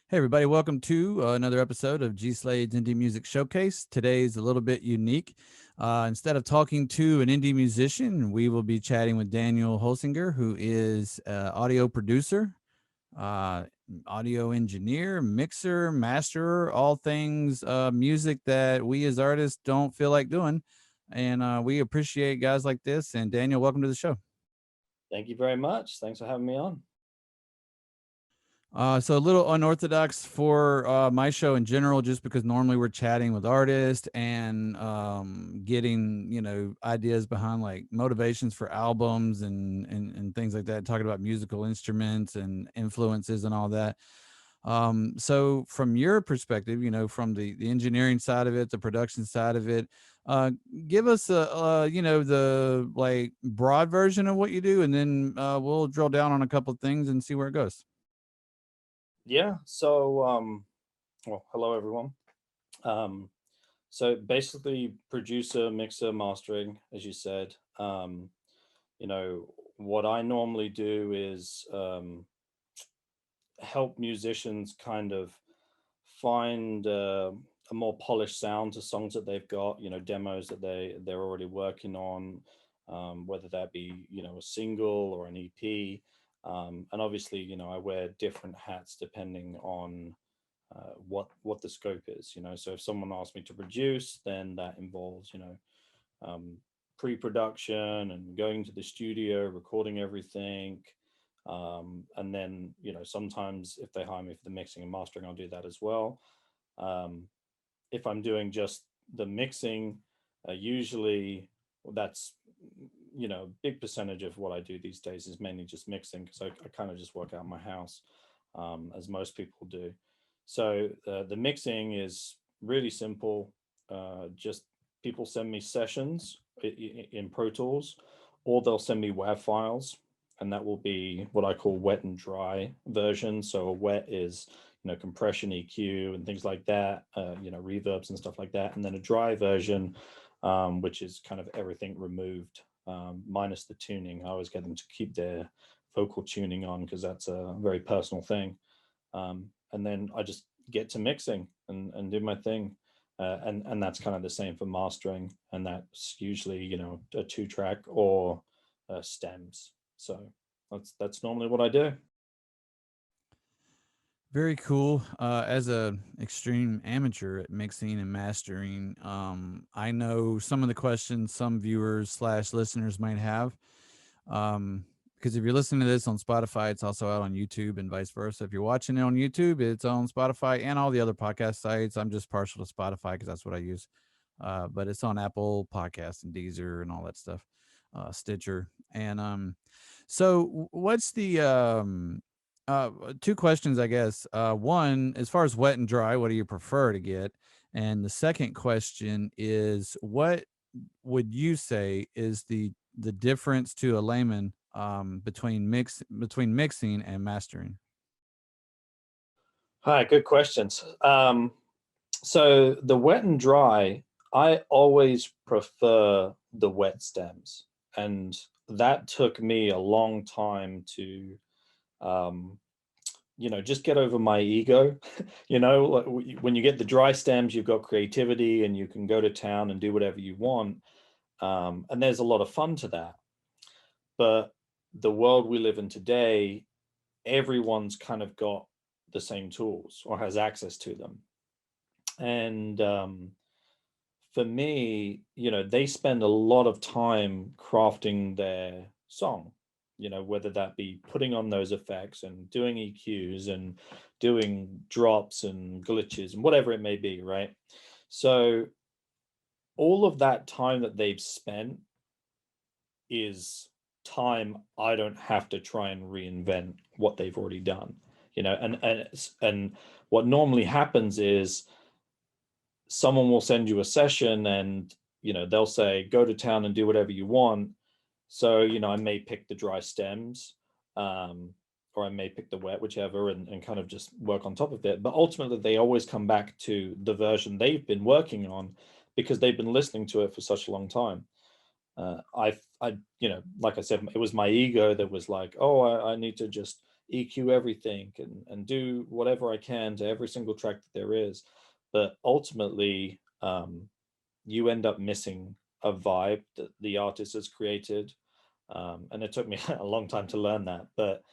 Hey, everybody, welcome to another episode of G Slade's Indie Music Showcase. Today's a little bit unique. Instead of talking to an indie musician, we will be chatting with Daniel Holsinger, who is audio producer, uh, audio engineer, mixer, masterer, all things music that we as artists don't feel like doing. And we appreciate guys like this. And Daniel, welcome to the show. Thank you very much. Thanks for having me on. So a little unorthodox for my show in general, just because normally we're chatting with artists and getting ideas behind like motivations for albums and things like that, talking about musical instruments and influences and all that. So from your perspective, from the engineering side of it, the production side of it, uh, give us the like broad version of what you do, and then we'll drill down on a couple of things and see where it goes. Yeah. Well, hello everyone. Um, so basically, producer, mixer, mastering, as you said. You know, what I normally do is help musicians kind of find a more polished sound to songs that they've got. You know, demos that they're already working on, whether that be a single or an EP. And obviously, I wear different hats depending on what the scope is. So if someone asks me to produce, then that involves um, pre-production and going to the studio, recording everything. And then sometimes if they hire me for the mixing and mastering, I'll do that as well. um, if I'm doing just the mixing, usually that's a big percentage of what I do these days is mainly just mixing, because I kind of just work out my house, as most people do. So the mixing is really simple. Just people send me sessions in Pro Tools, or they'll send me WAV files, and that will be what I call wet and dry version. So a wet is compression, EQ, and things like that, reverbs and stuff like that. And then a dry version, which is kind of everything removed, minus the tuning. I always get them to keep their vocal tuning on because that's a very personal thing. And then I just get to mixing and do my thing. And that's kind of the same for mastering. And that's usually, a 2 track or stems. So that's normally what I do. Very cool. As a extreme amateur at mixing and mastering, I know some of the questions some viewers slash listeners might have. Because if you're listening to this on Spotify, it's also out on YouTube and vice versa. If you're watching it on YouTube, it's on Spotify and all the other podcast sites. I'm just partial to Spotify because that's what I use. But it's on Apple Podcasts and Deezer and all that stuff, Stitcher. And so what's the two questions, I guess. One, as far as wet and dry, what do you prefer to get? And the second question is, what would you say is the difference to a layman between mixing and mastering? Hi, good questions. So the wet and dry, I always prefer the wet stems, and that took me a long time to, um, just get over my ego. Like, when you get the dry stems, you've got creativity and you can go to town and do whatever you want, and there's a lot of fun to that. But the world we live in today, everyone's kind of got the same tools or has access to them. And for me, they spend a lot of time crafting their song, whether that be putting on those effects and doing EQs and doing drops and glitches and whatever it may be, right? So all of that time that they've spent is time I don't have to try and reinvent what they've already done. And what normally happens is someone will send you a session and they'll say go to town and do whatever you want. So I may pick the dry stems, or I may pick the wet, whichever, and kind of just work on top of it. But ultimately they always come back to the version they've been working on because they've been listening to it for such a long time. I like I said, it was my ego that was like, oh, I need to just EQ everything and do whatever I can to every single track that there is. But ultimately, you end up missing a vibe that the artist has created. And it took me a long time to learn that, but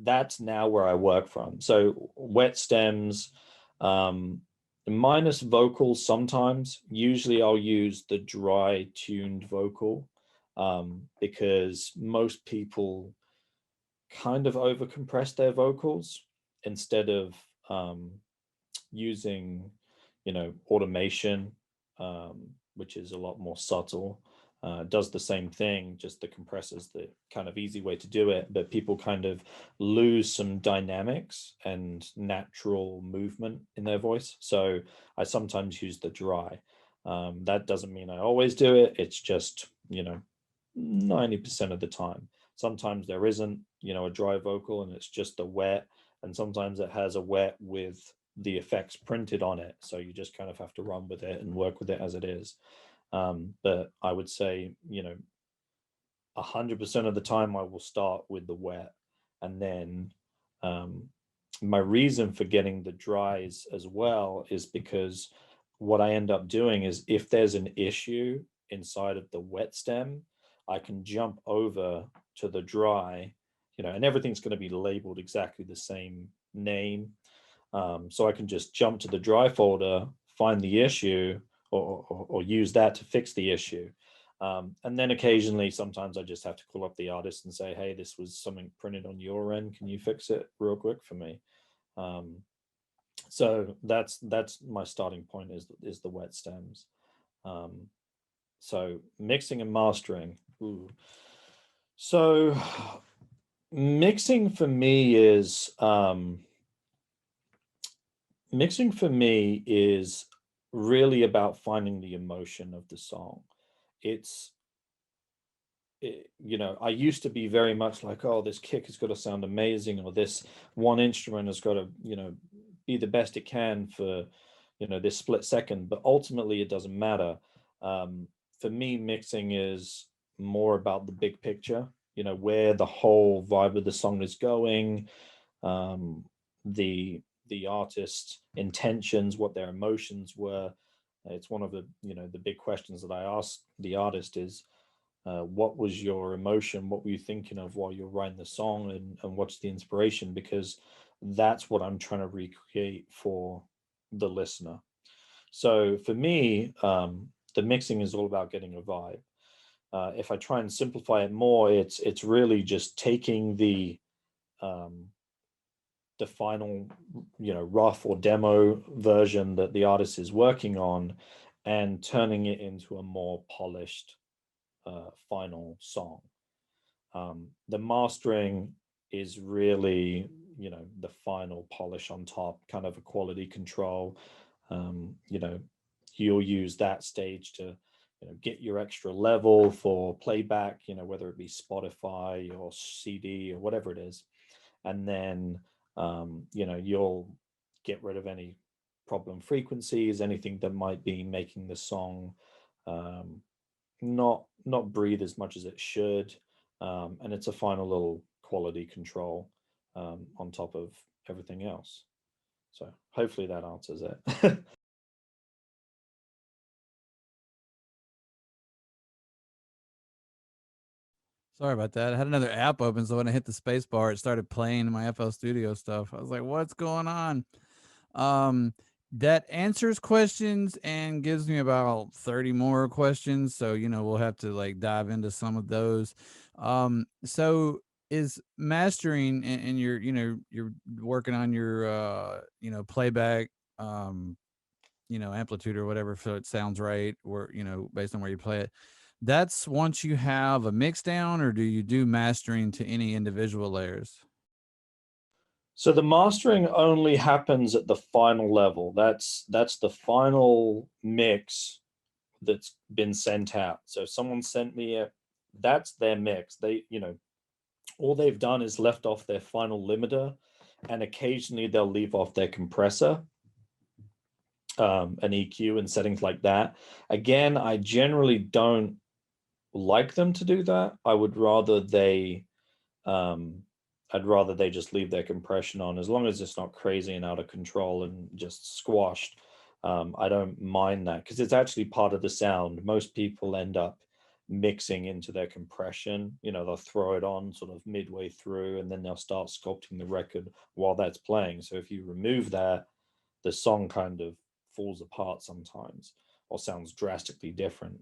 that's now where I work from. So wet stems, minus vocals sometimes. Usually I'll use the dry tuned vocal, because most people kind of overcompress their vocals instead of using, automation, which is a lot more subtle. Does the same thing, just the compressors, the kind of easy way to do it, but people kind of lose some dynamics and natural movement in their voice. So I sometimes use the dry. That doesn't mean I always do it. It's just, 90% of the time. Sometimes there isn't, a dry vocal and it's just a wet, and sometimes it has a wet with the effects printed on it. So you just kind of have to run with it and work with it as it is. But I would say, 100% of the time I will start with the wet, and then my reason for getting the dries as well is because what I end up doing is, if there's an issue inside of the wet stem, I can jump over to the dry, and everything's going to be labeled exactly the same name. So I can just jump to the dry folder, find the issue, or use that to fix the issue. And then occasionally, sometimes I just have to call up the artist and say, hey, this was something printed on your end. Can you fix it real quick for me? So that's my starting point, is the wet stems. So mixing and mastering. Ooh. So mixing for me is really about finding the emotion of the song. I used to be very much like, oh, this kick has got to sound amazing, or this one instrument has got to, be the best it can for, this split second. But ultimately, it doesn't matter. For me, mixing is more about the big picture, where the whole vibe of the song is going, the artist's intentions, what their emotions were. It's one of the the big questions that I ask the artist is, what was your emotion? What were you thinking of while you're writing the song, and what's the inspiration? Because that's what I'm trying to recreate for the listener. So for me, the mixing is all about getting a vibe. If I try and simplify it more, it's really just taking the final, rough or demo version that the artist is working on, and turning it into a more polished final song. The mastering is really, the final polish on top, kind of a quality control. You'll use that stage to, get your extra level for playback, whether it be Spotify or CD or whatever it is. And then, you'll get rid of any problem frequencies, anything that might be making the song not breathe as much as it should, and it's a final little quality control on top of everything else. So hopefully that answers it. Sorry about that. I had another app open, so when I hit the space bar, it started playing my FL Studio stuff. I was like, "What's going on?" Um, that answers questions and gives me about 30 more questions. So, we'll have to like dive into some of those. So is mastering, and you're working on your playback, amplitude or whatever, so it sounds right, or based on where you play it. That's once you have a mix down, or do you do mastering to any individual layers? So the mastering only happens at the final level. That's the final mix that's been sent out. So if someone sent me that's their mix. They, all they've done is left off their final limiter, and occasionally they'll leave off their compressor, an EQ and settings like that. Again, I generally don't like them to do that. I would rather they I'd rather they just leave their compression on, as long as it's not crazy and out of control and just squashed. I don't mind that because it's actually part of the sound. Most people end up mixing into their compression. They'll throw it on sort of midway through, and then they'll start sculpting the record while that's playing. So if you remove that, the song kind of falls apart sometimes or sounds drastically different.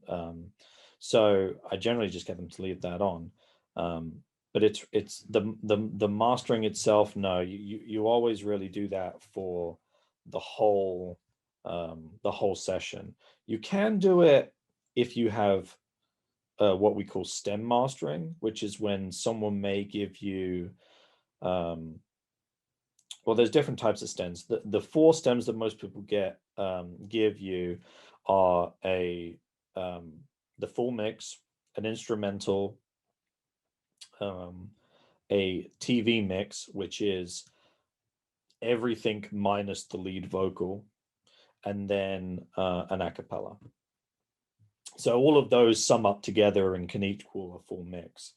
So I generally just get them to leave that on. Um, but it's the mastering itself. No, you always really do that for the whole session. You can do it if you have what we call stem mastering, which is when someone may give you um, well, there's different types of stems. The four stems that most people give you are a um, the full mix, an instrumental, um, a TV mix, which is everything minus the lead vocal, and then an a cappella. So all of those sum up together and can equal a full mix,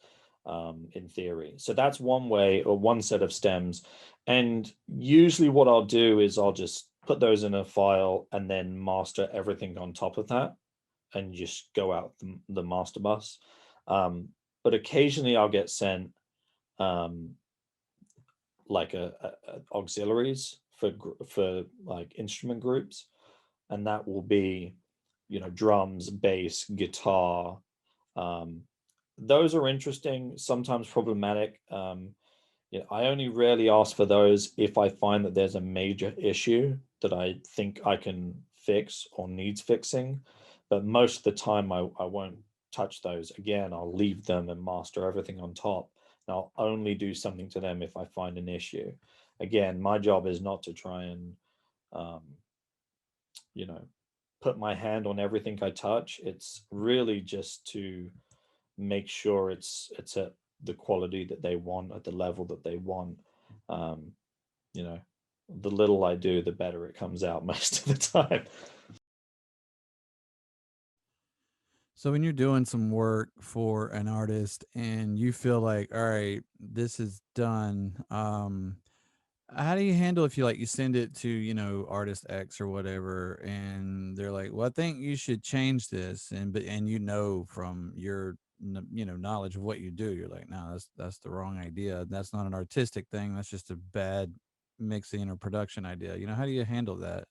in theory. So that's one way or one set of stems. And usually what I'll do is I'll just put those in a file and then master everything on top of that and just go out the master bus. Um, but occasionally I'll get sent um, like auxiliaries for like instrument groups, and that will be drums, bass, guitar. um, those are interesting, sometimes problematic. I only rarely ask for those if I find that there's a major issue that I think I can fix or needs fixing, but most of the time I won't touch those. Again, I'll leave them and master everything on top, and I'll only do something to them if I find an issue. Again, my job is not to try and um, you know put my hand on everything I touch. It's really just to make sure it's at the quality that they want, at the level that they want. um you know the little I do, the better it comes out most of the time. So when you're doing some work for an artist and you feel like, all right, this is done, how do you handle if you send it to, artist X or whatever, and they're like, "Well, I think you should change this," and from your knowledge of what you do, you're like, "No, that's the wrong idea. That's not an artistic thing. That's just a bad mixing or production idea." How do you handle that?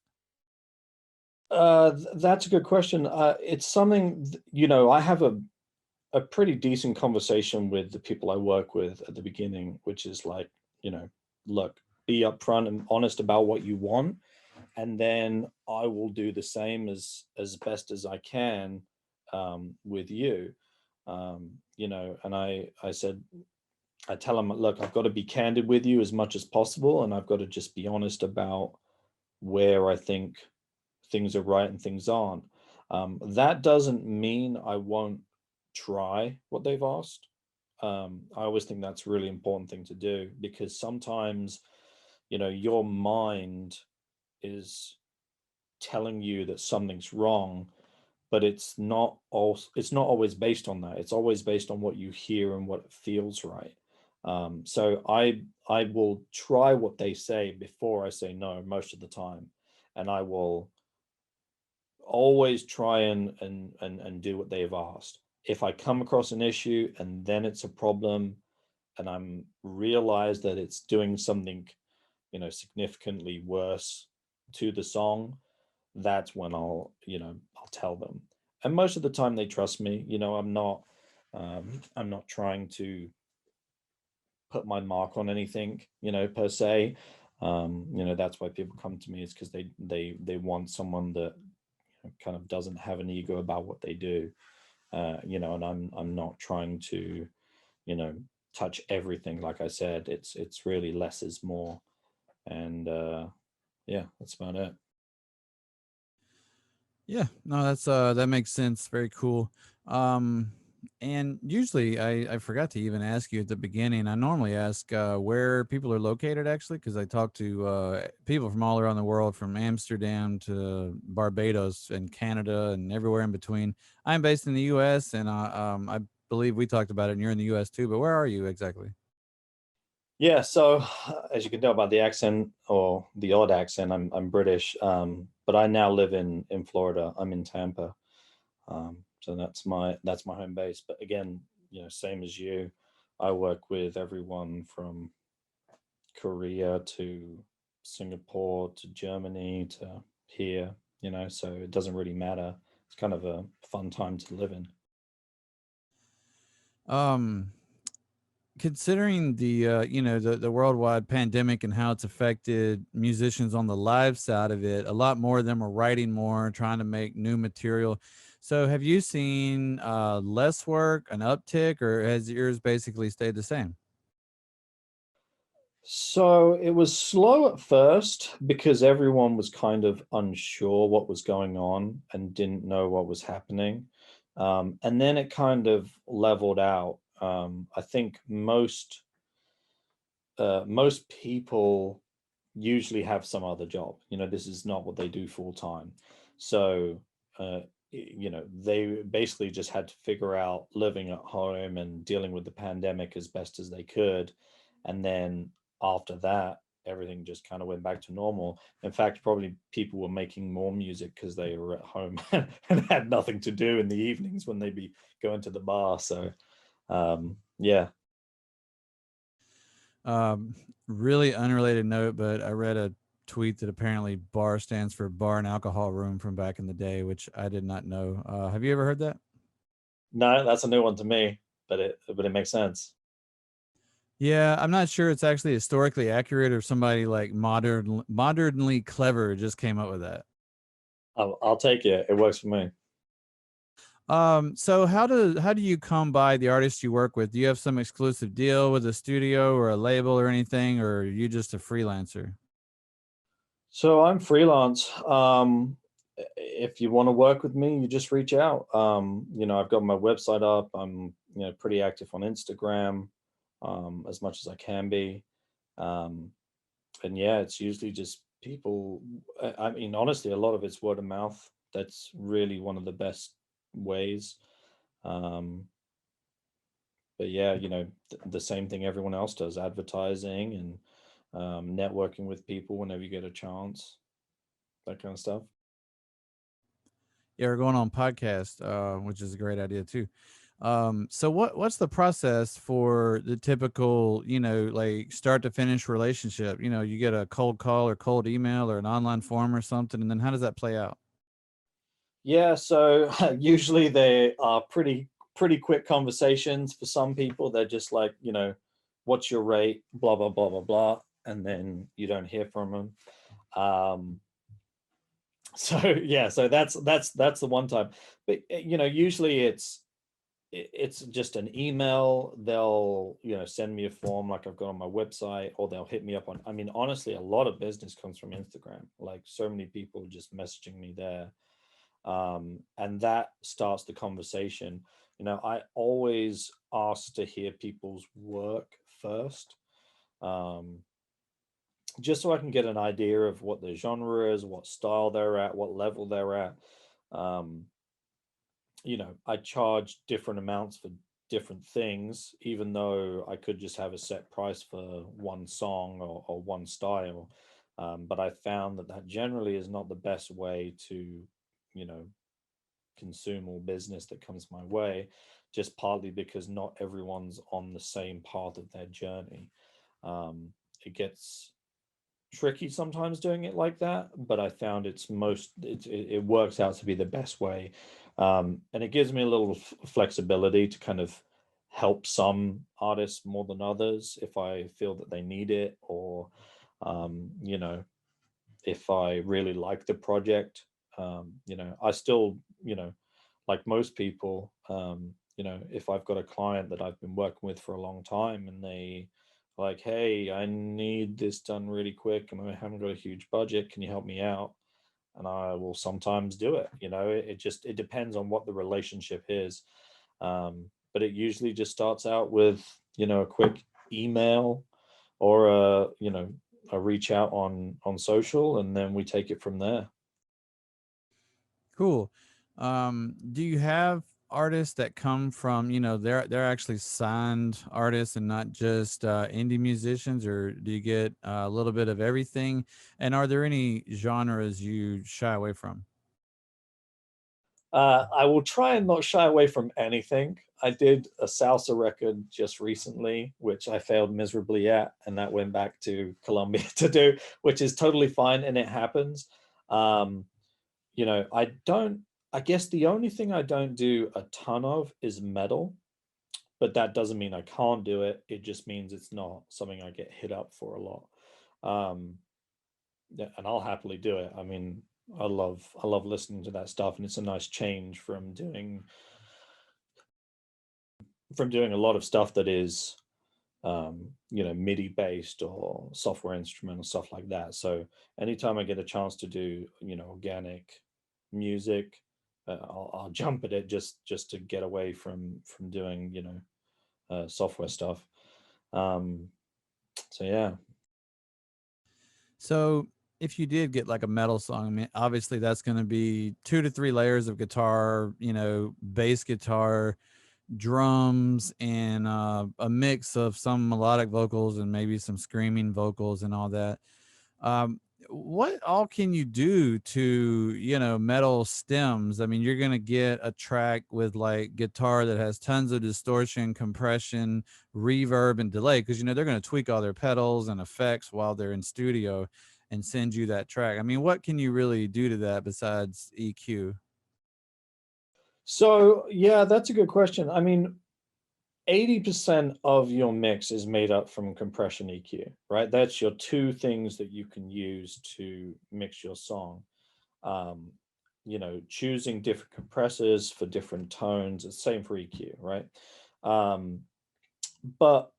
That's a good question. It's something I have a pretty decent conversation with the people I work with at the beginning, which is like, you know look, be upfront and honest about what you want, and then I will do the same as best as I can with you. And I said, I tell them, look, I've got to be candid with you as much as possible, and I've got to just be honest about where I think things are right and things aren't. That doesn't mean I won't try what they've asked. I always think that's a really important thing to do, because sometimes, your mind is telling you that something's wrong, but it's not always based on that. It's always based on what you hear and what feels right. So I will try what they say before I say no most of the time, and I will always try and do what they've asked. If I come across an issue and then it's a problem, and I'm realize that it's doing something significantly worse to the song, that's when I'll tell them. And most of the time they trust me. I'm not trying to put my mark on anything, per se. That's why people come to me, is because they want someone that kind of doesn't have an ego about what they do. And I'm not trying to, you know, touch everything. Like I said, it's really less is more. And yeah, that's about it. Yeah, no, that makes sense. Very cool. Um, and usually, I forgot to even ask you at the beginning. I normally ask where people are located, actually, because I talk to people from all around the world, from Amsterdam to Barbados and Canada and everywhere in between. I'm based in the U.S. and I believe we talked about it, and you're in the U.S. too. But where are you exactly? Yeah, so as you can tell by the accent or the odd accent, I'm British, but I now live in Florida. I'm in Tampa, so that's my home base. But again, same as you, I work with everyone from Korea to Singapore to Germany to here. So it doesn't really matter. It's kind of a fun time to live in. Um, Considering the worldwide pandemic and how it's affected musicians on the live side of it, a lot more of them are writing more, trying to make new material. So have you seen less work, an uptick, or has yours basically stayed the same? So it was slow at first because everyone was kind of unsure what was going on and didn't know what was happening. And then it kind of leveled out. I think most people usually have some other job. This is not what they do full time. So, they basically just had to figure out living at home and dealing with the pandemic as best as they could. And then after that, everything just kind of went back to normal. In fact, probably people were making more music because they were at home and had nothing to do in the evenings when they'd be going to the bar. So, yeah. Um, Really unrelated note, but I read a tweet that apparently bar stands for bar and alcohol room from back in the day, which I did not know. Have you ever heard that? No, that's a new one to me, but it makes sense. Yeah, I'm not sure it's actually historically accurate or somebody like modernly clever just came up with that. I'll take it. It works for me. So how do you come by the artists you work with? Do you have some exclusive deal with a studio or a label or anything, or are you just a freelancer? So I'm freelance. If you want to work with me, you just reach out. I've got my website up. I'm, pretty active on Instagram, as much as I can be. Um, and yeah, it's usually just people. I mean, honestly, a lot of it's word of mouth. That's really one of the best ways. Um, but yeah, the same thing everyone else does: advertising and networking with people whenever you get a chance, that kind of stuff. Yeah, we're going on podcast, which is a great idea too. So what's the process for the typical, like start to finish relationship? You get a cold call or cold email or an online form or something, and then how does that play out? Yeah, so usually they are pretty quick conversations. For some people, they're just like, what's your rate? Blah blah blah blah blah, and then you don't hear from them. Um, so yeah, so that's the one time. But usually it's just an email. They'll send me a form like I've got on my website, or they'll hit me up on. I mean, honestly, a lot of business comes from Instagram. Like so many people just messaging me there, and that starts the conversation. I always ask to hear people's work first, um, just so I can get an idea of what the genre is, what style they're at, what level they're at. um, I charge different amounts for different things, even though I could just have a set price for one song or one style. But I found that that generally is not the best way to, you know, consume all business that comes my way, just partly because not everyone's on the same path of their journey. It gets tricky sometimes doing it like that, but I found it works out to be the best way, and it gives me a little flexibility to kind of help some artists more than others if I feel that they need it, or um, you know if I really like the project. I still, like most people, if I've got a client that I've been working with for a long time and they like, hey, I need this done really quick and I haven't got a huge budget, can you help me out? And I will sometimes do it. It depends on what the relationship is. But it usually just starts out with, a quick email or a reach out on social, and then we take it from there. Cool. Do you have artists that come from, they're actually signed artists and not just indie musicians, or do you get a little bit of everything? And are there any genres you shy away from? I will try and not shy away from anything. I did a salsa record just recently, which I failed miserably at, and that went back to Colombia to do, which is totally fine, and it happens. Um, I don't. I guess the only thing I don't do a ton of is metal, but that doesn't mean I can't do it. It just means it's not something I get hit up for a lot. Um, yeah, and I'll happily do it. I mean, I love listening to that stuff, and it's a nice change from doing a lot of stuff that is MIDI based or software instrumental stuff like that. So anytime I get a chance to do organic music, I'll jump at it just to get away from doing software stuff. Um, so yeah. So if you did get like a metal song, I mean, obviously that's going to be 2 to 3 layers of guitar, bass guitar, drums, and a mix of some melodic vocals and maybe some screaming vocals and all that. um what all can you do to metal stems? I mean, you're gonna get a track with like guitar that has tons of distortion, compression, reverb, and delay, because they're gonna tweak all their pedals and effects while they're in studio and send you that track. I mean, what can you really do to that besides EQ? So yeah, that's a good question. I mean, 80% of your mix is made up from compression EQ, right? That's your two things that you can use to mix your song. Um, choosing different compressors for different tones. It's the same for EQ, right? Um, but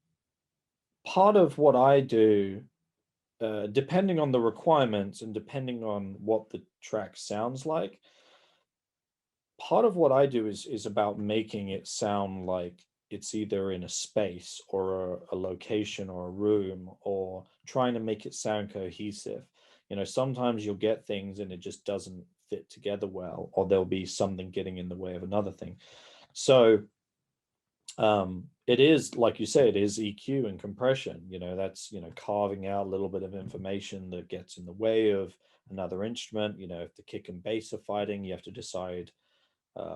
part of what I do, depending on the requirements and depending on what the track sounds like, part of what I do is about making it sound like it's either in a space or a location or a room, or trying to make it sound cohesive. Sometimes you'll get things and it just doesn't fit together well, or there'll be something getting in the way of another thing. So it is, like you say, it is EQ and compression. That's carving out a little bit of information that gets in the way of another instrument. If the kick and bass are fighting, you have to decide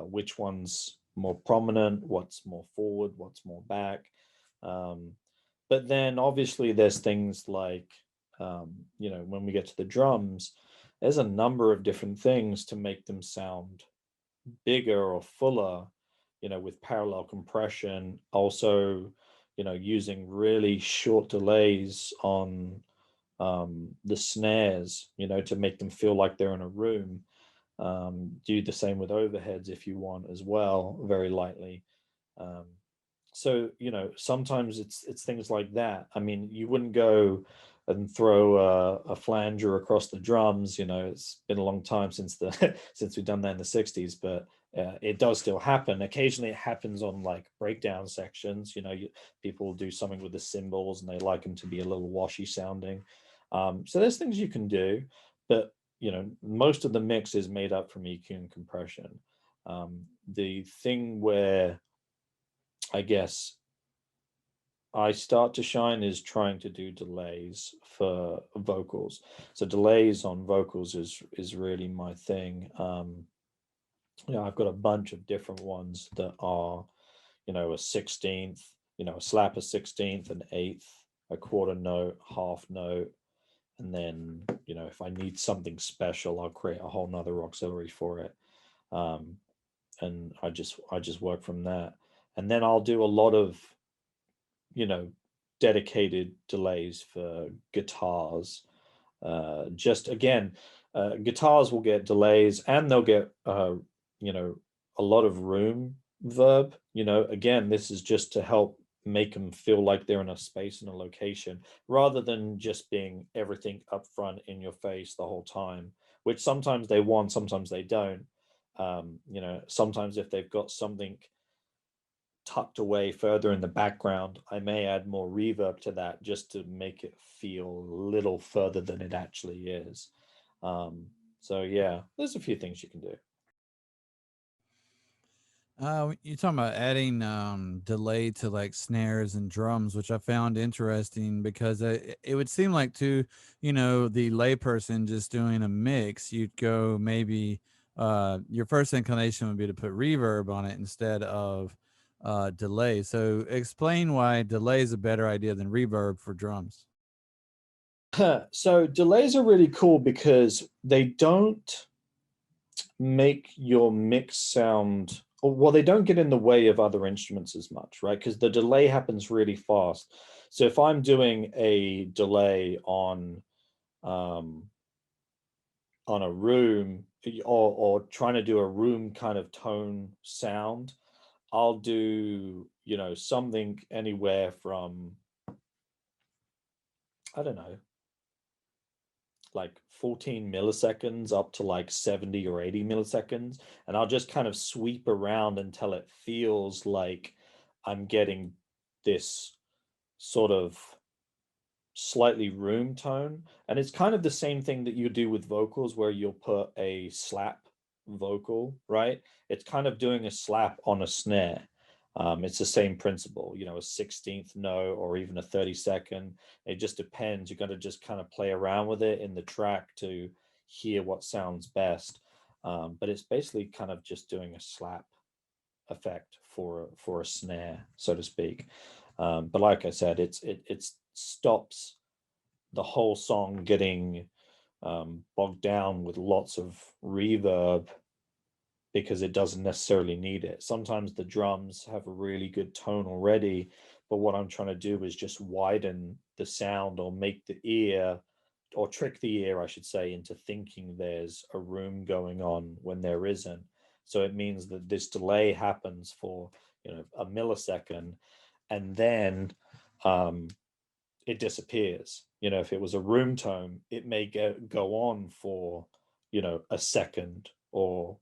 which one's more prominent, what's more forward, what's more back. Um, but then obviously there's things like, when we get to the drums, there's a number of different things to make them sound bigger or fuller, with parallel compression. Also, using really short delays on the snares, to make them feel like they're in a room. Do the same with overheads if you want as well, very lightly. Um, so sometimes it's things like that. I mean, you wouldn't go and throw a flanger across the drums. It's been a long time since the since we've done that in the 60s, but it does still happen. Occasionally it happens on like breakdown sections. People do something with the cymbals and they like them to be a little washy sounding. So there's things you can do, but most of the mix is made up from EQ and compression. The thing where I guess I start to shine is trying to do delays for vocals. So delays on vocals is really my thing. I've got a bunch of different ones that are, a 16th, a slap, a 16th, an eighth, a quarter note, half note, and then if I need something special, I'll create a whole nother auxiliary for it. Um, and I just work from that, and then I'll do a lot of you know dedicated delays for guitars. Just again, guitars will get delays and they'll get you know a lot of room verb. Again, this is just to help make them feel like they're in a space and a location, rather than just being everything up front in your face the whole time, which sometimes they want, sometimes they don't. Sometimes if they've got something tucked away further in the background, I may add more reverb to that just to make it feel a little further than it actually is. So yeah, there's a few things you can do. You're talking about adding delay to like snares and drums, which I found interesting because it would seem like to the layperson just doing a mix, you'd go maybe your first inclination would be to put reverb on it instead of delay. So explain why delay is a better idea than reverb for drums. So delays are really cool because they don't make your mix sound, well, they don't get in the way of other instruments as much, right? Because the delay happens really fast. So if I'm doing a delay um, on a room, or trying to do a room kind of tone sound, I'll do, something anywhere from, I don't know, like 14 milliseconds up to like 70 or 80 milliseconds. And I'll just kind of sweep around until it feels like I'm getting this sort of slightly room tone. And it's kind of the same thing that you do with vocals, where you'll put a slap vocal, right? It's kind of doing a slap on a snare. It's the same principle, a 16th note or even a 32nd. It just depends. You're going to just kind of play around with it in the track to hear what sounds best. But it's basically kind of just doing a slap effect for a snare, so to speak. But like I said, it stops the whole song getting bogged down with lots of reverb, because it doesn't necessarily need it. Sometimes the drums have a really good tone already, but what I'm trying to do is just widen the sound, or make the ear, or trick the ear, I should say, into thinking there's a room going on when there isn't. So it means that this delay happens for, a millisecond, and then um, it disappears. If it was a room tone, it may go on for, a second, or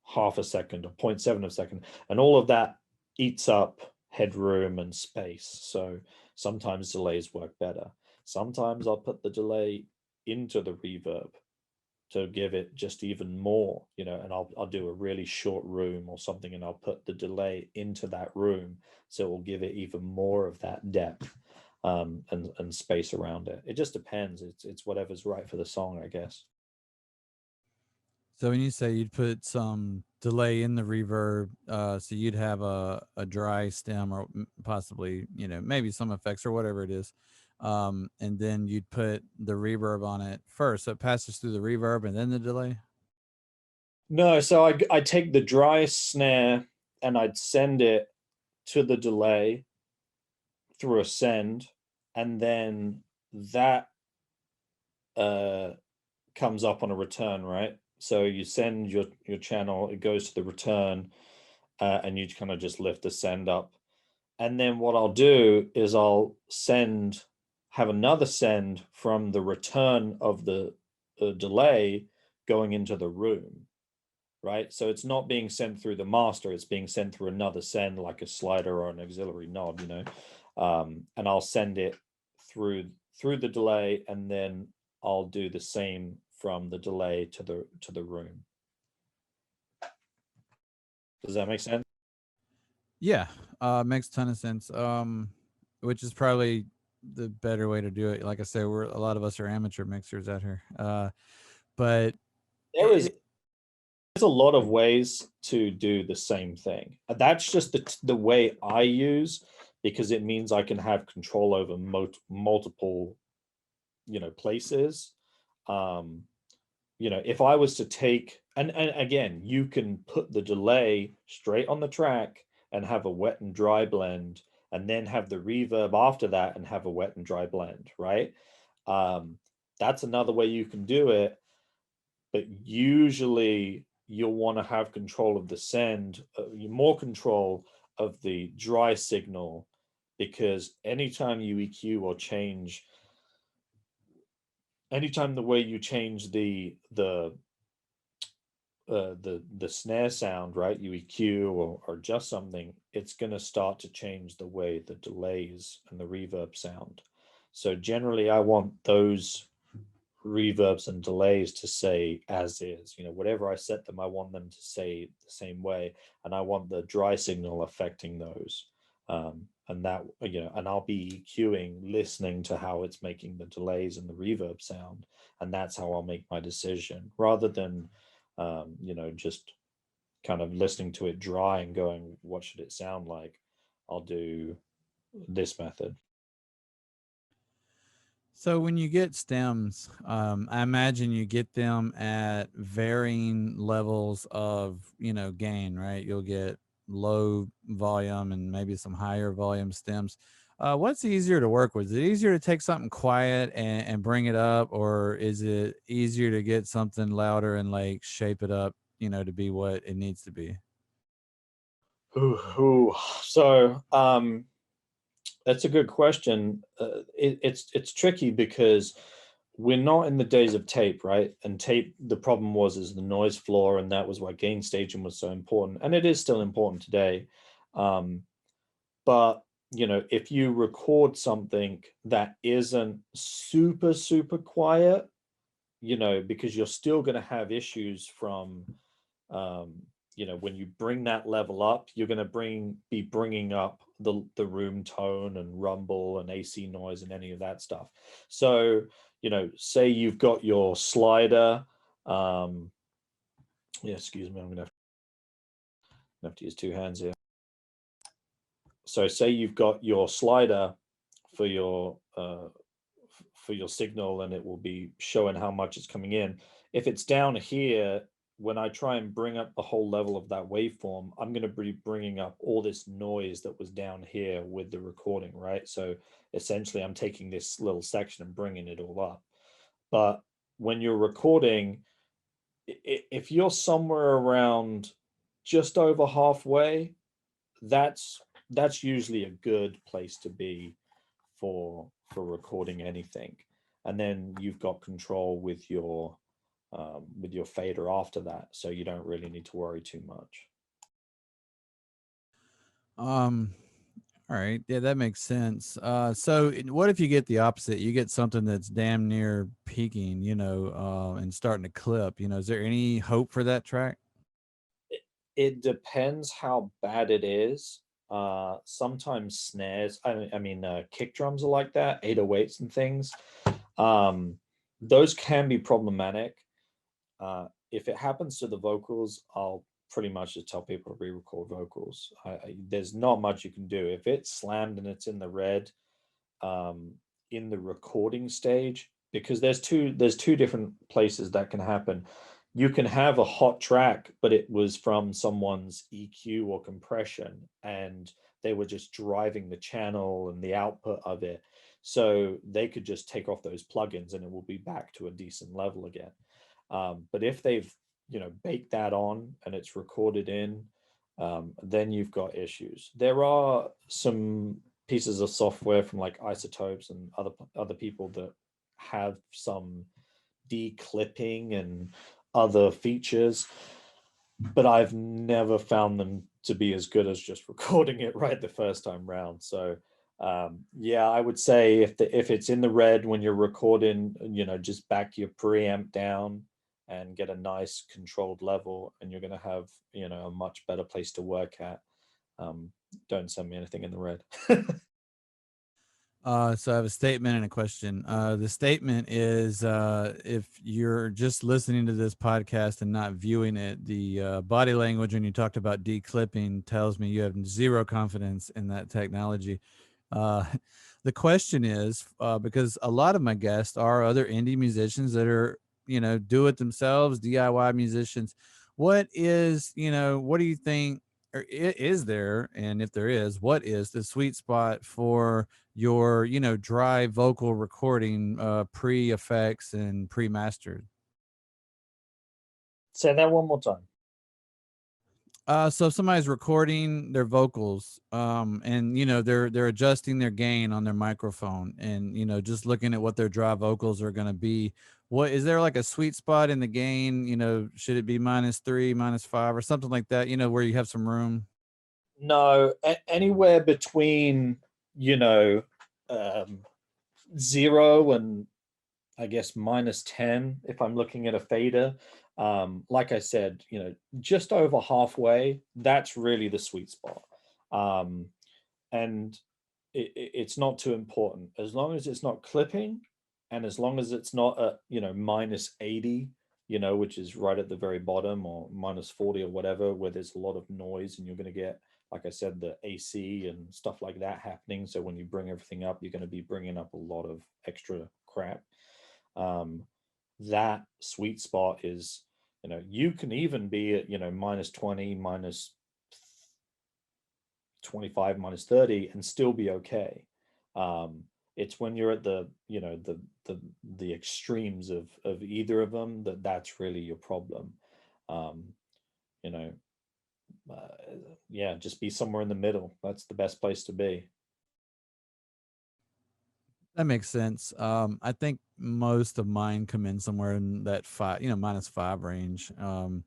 half a second, or 0.7 of a second, and all of that eats up headroom and space. So sometimes delays work better. Sometimes I'll put the delay into the reverb to give it just even more, and I'll do a really short room or something, and I'll put the delay into that room, so it will give it even more of that depth, and space around it. It just depends. It's whatever's right for the song, I guess. So when you say you'd put some delay in the reverb, so you'd have a dry stem or possibly, maybe some effects or whatever it is. And then you'd put the reverb on it first. So it passes through the reverb and then the delay. No, so I take the dry snare and I'd send it to the delay through a send, and then that uh, comes up on a return, right? So you send your channel, it goes to the return, and you kind of just lift the send up. And then what I'll do is I'll have another send from the return of the delay going into the room, right? So it's not being sent through the master, it's being sent through another send, like a slider or an auxiliary knob, and I'll send it through the delay, and then I'll do the same from the delay to the room. Does that make sense? Yeah, makes a ton of sense. Which is probably the better way to do it. Like I said, we're a lot of us are amateur mixers out here. But There is there's a lot of ways to do the same thing. That's just the way I use, because it means I can have control over multiple, places. Um, if I was to take, and again, you can put the delay straight on the track and have a wet and dry blend, and then have the reverb after that and have a wet and dry blend, right? Um, that's another way you can do it, but usually you'll want to have control of the send, more control of the dry signal, because anytime you EQ or change, anytime the way you change the snare sound, right? You EQ or adjust something, it's going to start to change the way the delays and the reverb sound. So generally, I want those reverbs and delays to say as is. Whatever I set them, I want them to say the same way, and I want the dry signal affecting those. And that, and I'll be EQing, listening to how it's making the delays and the reverb sound, and that's how I'll make my decision, rather than just kind of listening to it dry and going, what should it sound like? I'll do this method. So when you get stems, I imagine you get them at varying levels of, gain, right? You'll get low volume and maybe some higher volume stems. What's easier to work with? Is it easier to take something quiet and bring it up, or is it easier to get something louder and like shape it up, to be what it needs to be? So that's a good question. It's tricky because we're not in the days of tape, right? And tape, the problem is the noise floor, and that was why gain staging was so important, and it is still important today. But if you record something that isn't super quiet, because you're still going to have issues from when you bring that level up, you're going to be bringing up the room tone and rumble and AC noise and any of that stuff. So say you've got your slider, excuse me, I'm gonna have to use two hands here. So say you've got your slider for your signal, and it will be showing how much is coming in. If it's down here, when I try and bring up the whole level of that waveform, I'm going to be bringing up all this noise that was down here with the recording, right? So essentially I'm taking this little section and bringing it all up. But when you're recording, if you're somewhere around just over halfway, that's usually a good place to be for recording anything. And then you've got control with your fader after that, so you don't really need to worry too much. All right, yeah, that makes sense. So what if you get the opposite? You get something that's damn near peaking, and starting to clip. Is there any hope for that track? It depends how bad it is. Sometimes snares, I mean kick drums are like that, 808s and things. Those can be problematic. If it happens to the vocals, I'll pretty much just tell people to re-record vocals. There's not much you can do. If it's slammed and it's in the red in the recording stage, because there's two different places that can happen. You can have a hot track, but it was from someone's EQ or compression, and they were just driving the channel and the output of it. So they could just take off those plugins and it will be back to a decent level again. But if they've, baked that on and it's recorded in, then you've got issues. There are some pieces of software from like Isotopes and other people that have some declipping and other features, but I've never found them to be as good as just recording it right the first time round. So yeah, I would say if it's in the red when you're recording, just back your preamp down and get a nice controlled level, and you're going to have a much better place to work at. Don't send me anything in the red. So I have a statement and a question. The statement is, if you're just listening to this podcast and not viewing it, the body language when you talked about declipping tells me you have zero confidence in that technology. Uh, the question is, because a lot of my guests are other indie musicians that are, do it themselves, DIY musicians. What is, what do you think, or is there, and if there is, what is the sweet spot for your, dry vocal recording, pre-effects and pre-mastered? Say that one more time. So if somebody's recording their vocals, and they're adjusting their gain on their microphone, and just looking at what their dry vocals are going to be. What is there like a sweet spot in the gain? Should it be -3, -5, or something like that? Where you have some room. No, anywhere between 0 and I guess -10 if I'm looking at a fader. Like I said, just over halfway, that's really the sweet spot. Um, and it's not too important as long as it's not clipping, and as long as it's not at -80, which is right at the very bottom, or -40 or whatever, where there's a lot of noise and you're going to get, like I said, the AC and stuff like that happening. So when you bring everything up, you're going to be bringing up a lot of extra crap. um, that sweet spot is, you can even be at -20, -25, -30 and still be okay. It's when you're at the extremes of either of them that's really your problem. um, you know uh, yeah, just be somewhere in the middle. That's the best place to be. That makes sense. I think most of mine come in somewhere in that five, -5 range. And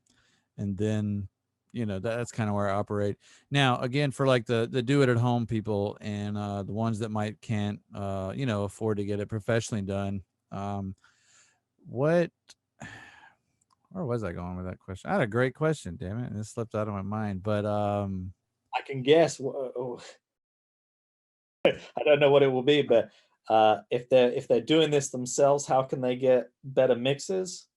then, that's kind of where I operate. Now, again, for like the do it at home people and the ones that might can't, afford to get it professionally done. What, where was I going with that question? I had a great question, damn it, and it slipped out of my mind. But I can guess. I don't know what it will be, but if they're doing this themselves, how can they get better mixes?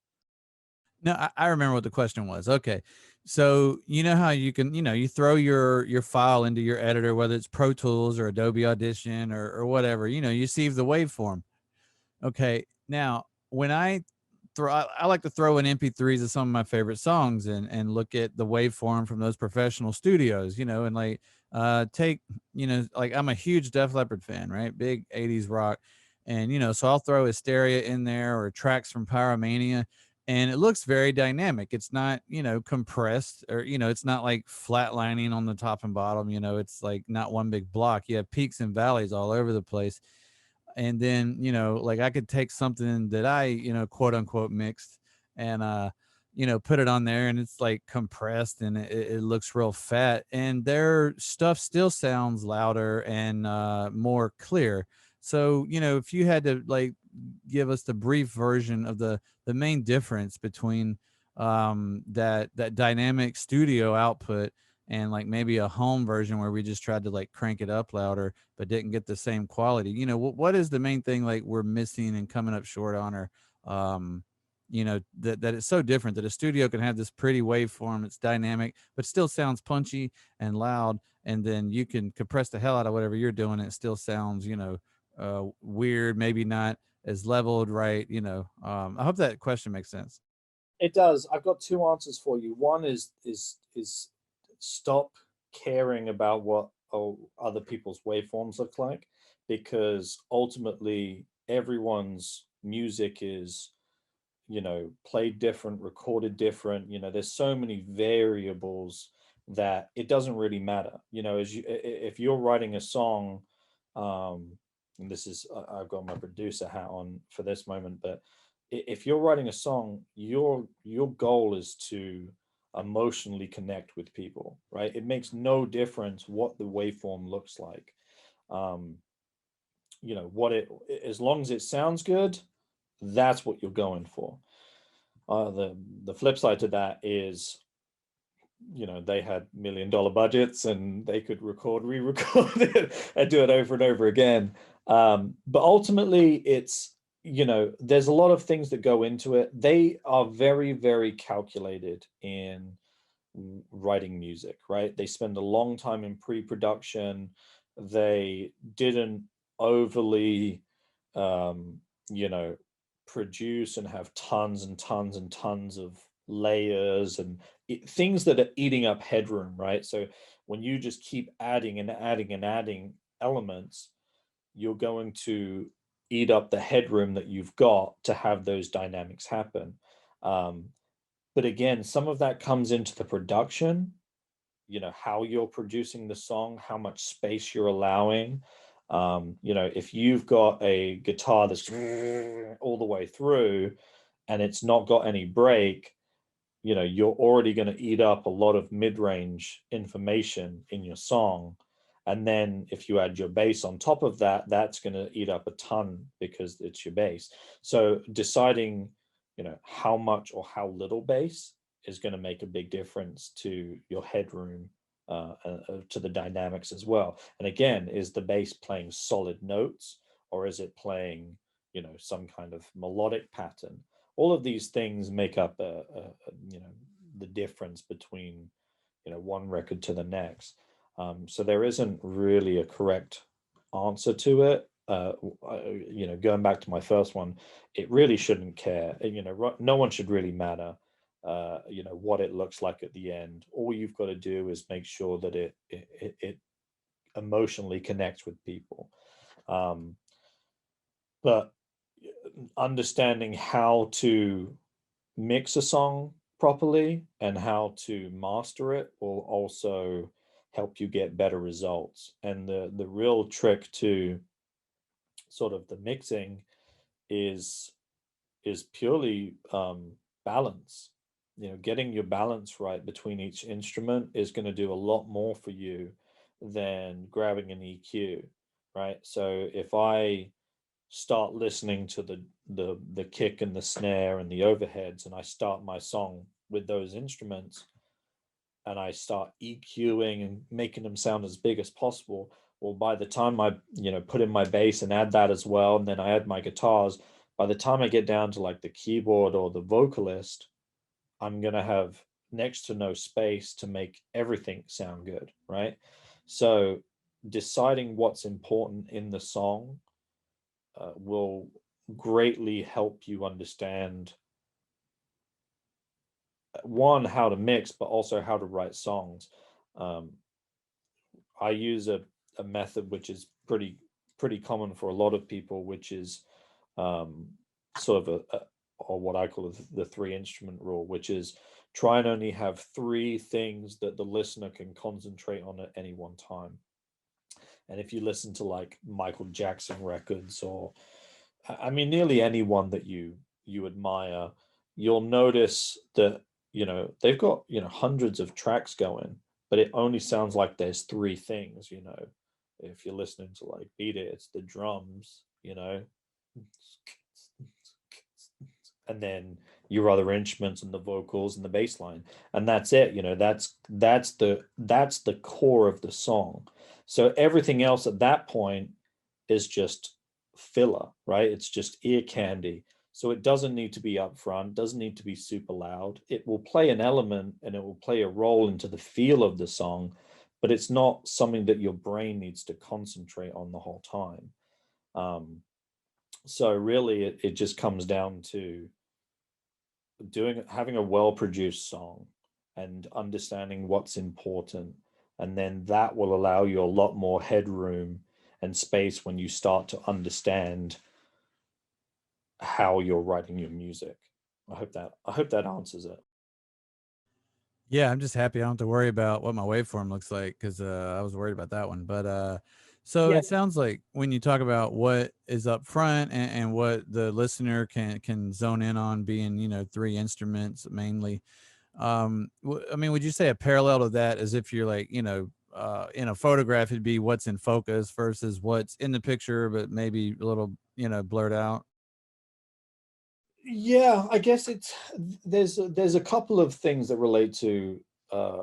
no, I remember what the question was. Okay. So you know how you can, you throw your file into your editor, whether it's Pro Tools or Adobe Audition or whatever, you see the waveform. Okay. Now, when I like to throw in MP3s of some of my favorite songs and look at the waveform from those professional studios, and like take, like I'm a huge Def Leppard fan, right? Big 80s rock. And so I'll throw Hysteria in there or tracks from Pyromania, and it looks very dynamic. It's not, compressed, or it's not like flatlining on the top and bottom, it's like not one big block. You have peaks and valleys all over the place. And then like I could take something that I quote unquote mixed and put it on there, and it's like compressed and it looks real fat, and their stuff still sounds louder and more clear. So if you had to like give us the brief version of the main difference between that dynamic studio output and like maybe a home version where we just tried to like crank it up louder but didn't get the same quality. What is the main thing like we're missing and coming up short on, or that it's so different that a studio can have this pretty waveform, it's dynamic but still sounds punchy and loud, and then you can compress the hell out of whatever you're doing and it still sounds weird, maybe not as leveled, right? I hope that question makes sense. It does. I've got two answers for you. One is stop caring about what other people's waveforms look like, because ultimately everyone's music is played different, recorded different. There's so many variables that it doesn't really matter. As if you're writing a song, um and this is, I've got my producer hat on for this moment, but if you're writing a song, your goal is to emotionally connect with people, right? It makes no difference what the waveform looks like. um what it as long as it sounds good, that's what you're going for. The flip side to that is, they had $1 million budgets and they could re-record it and do it over and over again. But ultimately, it's, there's a lot of things that go into it. They are very, very calculated in writing music, right? They spend a long time in pre-production. They didn't overly, um, you know, produce and have tons and tons and tons of layers and things that are eating up headroom, right? So when you just keep adding and adding and adding elements, you're going to eat up the headroom that you've got to have those dynamics happen. Um, but again, some of that comes into the production, how you're producing the song, how much space you're allowing. If you've got a guitar that's all the way through and it's not got any break, you're already going to eat up a lot of mid-range information in your song. And then if you add your bass on top of that, that's going to eat up a ton because it's your bass. So deciding, how much or how little bass is going to make a big difference to your headroom, to the dynamics as well. And again, is the bass playing solid notes, or is it playing, some kind of melodic pattern? All of these things make up the difference between, one record to the next. So there isn't really a correct answer to it. Going back to my first one, it really shouldn't care. No one should really matter, what it looks like at the end. All you've got to do is make sure that it emotionally connects with people. But understanding how to mix a song properly and how to master it will also help you get better results. And the real trick to sort of the mixing is purely balance. Getting your balance right between each instrument is going to do a lot more for you than grabbing an EQ, right? So if I start listening to the kick and the snare and the overheads, and I start my song with those instruments, and I start EQing and making them sound as big as possible, well, by the time I put in my bass and add that as well, and then I add my guitars, by the time I get down to like the keyboard or the vocalist, I'm going to have next to no space to make everything sound good, right? So deciding what's important in the song will greatly help you understand, one, how to mix, but also how to write songs. I use a method which is pretty common for a lot of people, which is sort of or what I call the three instrument rule, which is try and only have three things that the listener can concentrate on at any one time. And if you listen to like Michael Jackson records, or I mean nearly anyone that you admire, you'll notice that they've got hundreds of tracks going, but it only sounds like there's three things. If you're listening to like Beat It, it's the drums, and then your other instruments and the vocals and the bass line, and that's it. That's the core of the song. So everything else at that point is just filler, right? It's just ear candy. So it doesn't need to be upfront, doesn't need to be super loud. It will play an element and it will play a role into the feel of the song, but it's not something that your brain needs to concentrate on the whole time. So really it just comes down to having a well-produced song and understanding what's important. And then that will allow you a lot more headroom and space when you start to understand how you're writing your music. I hope that answers it. Yeah, I'm just happy I don't have to worry about what my waveform looks like, because I was worried about that one. But so Yeah. it sounds like when you talk about what is up front, and what the listener can zone in on, being three instruments mainly. I mean, would you say a parallel to that is if you're like in a photograph, it'd be what's in focus versus what's in the picture, but maybe a little blurred out? Yeah, I guess there's a couple of things that relate uh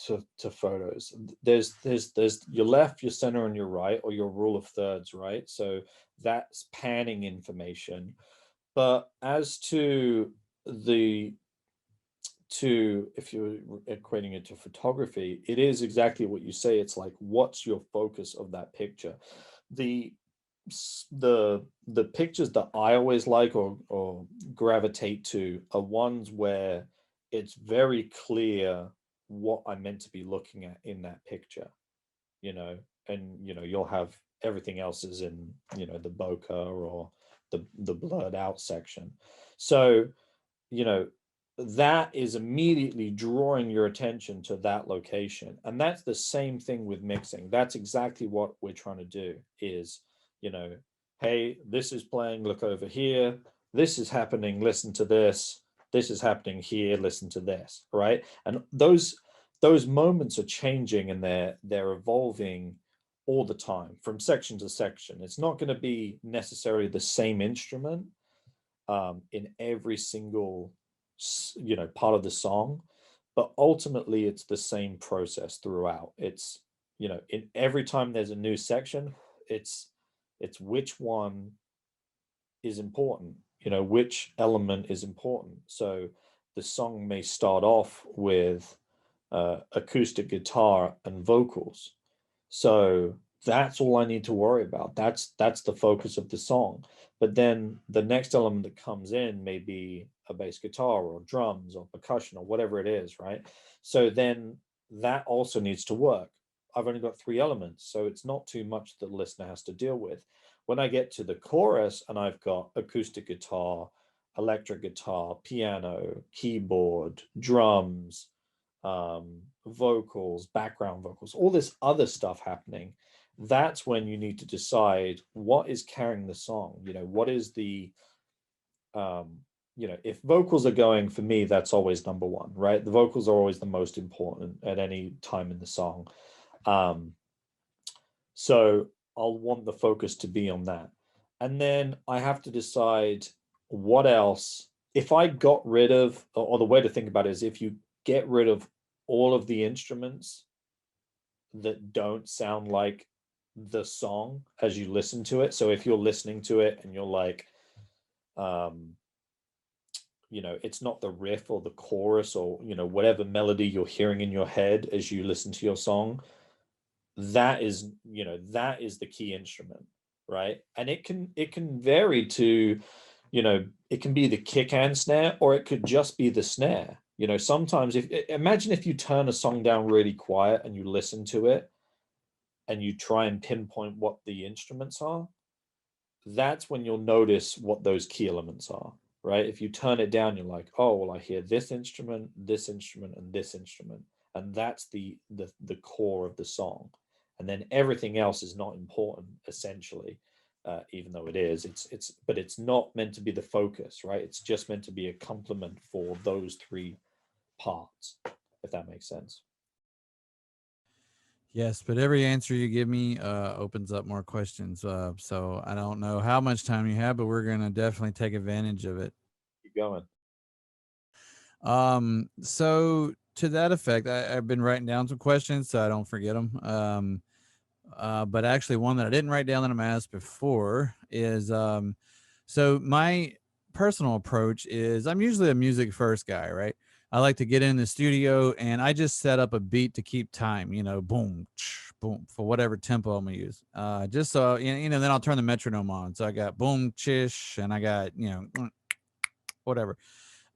to photos. There's your left, your center, and your right, or your rule of thirds, right? So that's panning information. But as to the if you're equating it to photography, it is exactly what you say. It's like, what's your focus of that picture? The the pictures that I always like, or gravitate to, are ones where it's very clear what I'm meant to be looking at in that picture, you know, and you'll have everything else is in the bokeh or the blurred out section. So that is immediately drawing your attention to that location. And that's the same thing with mixing. That's exactly what we're trying to do is, hey, this is playing, look over here. This is happening, listen to this. This is happening here, listen to this, right? And those moments are changing, and they're evolving all the time from section to section. It's not going to be necessarily the same instrument in every single part of the song, but ultimately it's the same process throughout. It's in every time there's a new section, it's which one is important, which element is important. So the song may start off with acoustic guitar and vocals, so that's all I need to worry about. That's the focus of the song. But then the next element that comes in may be a bass guitar or drums or percussion or whatever it is, right? So then that also needs to work. I've only got 3 elements, so it's not too much that the listener has to deal with. When I get to the chorus and I've got acoustic guitar, electric guitar, piano, keyboard, drums, vocals, background vocals, all this other stuff happening, that's when you need to decide what is carrying the song. What is the if vocals are going, for me, that's always number one, right? The vocals are always the most important at any time in the song. So I'll want the focus to be on that. And then I have to decide what else. If I got rid of, or the way to think about it is, if you get rid of all of the instruments that don't sound like the song as you listen to it. So if you're listening to it and you're like, it's not the riff or the chorus or, whatever melody you're hearing in your head as you listen to your song, that is the key instrument, right? And it can vary to, it can be the kick and snare, or it could just be the snare. Sometimes imagine if you turn a song down really quiet and you listen to it and you try and pinpoint what the instruments are, that's when you'll notice what those key elements are, right? If you turn it down, you're like, oh, well, I hear this instrument, and this instrument, and that's the core of the song. And then everything else is not important, essentially, even though it is. But it's not meant to be the focus, right? It's just meant to be a complement for those 3 parts, if that makes sense. Yes, but every answer you give me opens up more questions. So I don't know how much time you have, but we're gonna definitely take advantage of it. Keep going. So to that effect, I've been writing down some questions so I don't forget them. But actually, one that I didn't write down that I'm asked before is so my personal approach is I'm usually a music first guy, right? I like to get in the studio and I just set up a beat to keep time, boom, boom, for whatever tempo I'm gonna use. Just so then I'll turn the metronome on. So I got boom, chish, and I got whatever.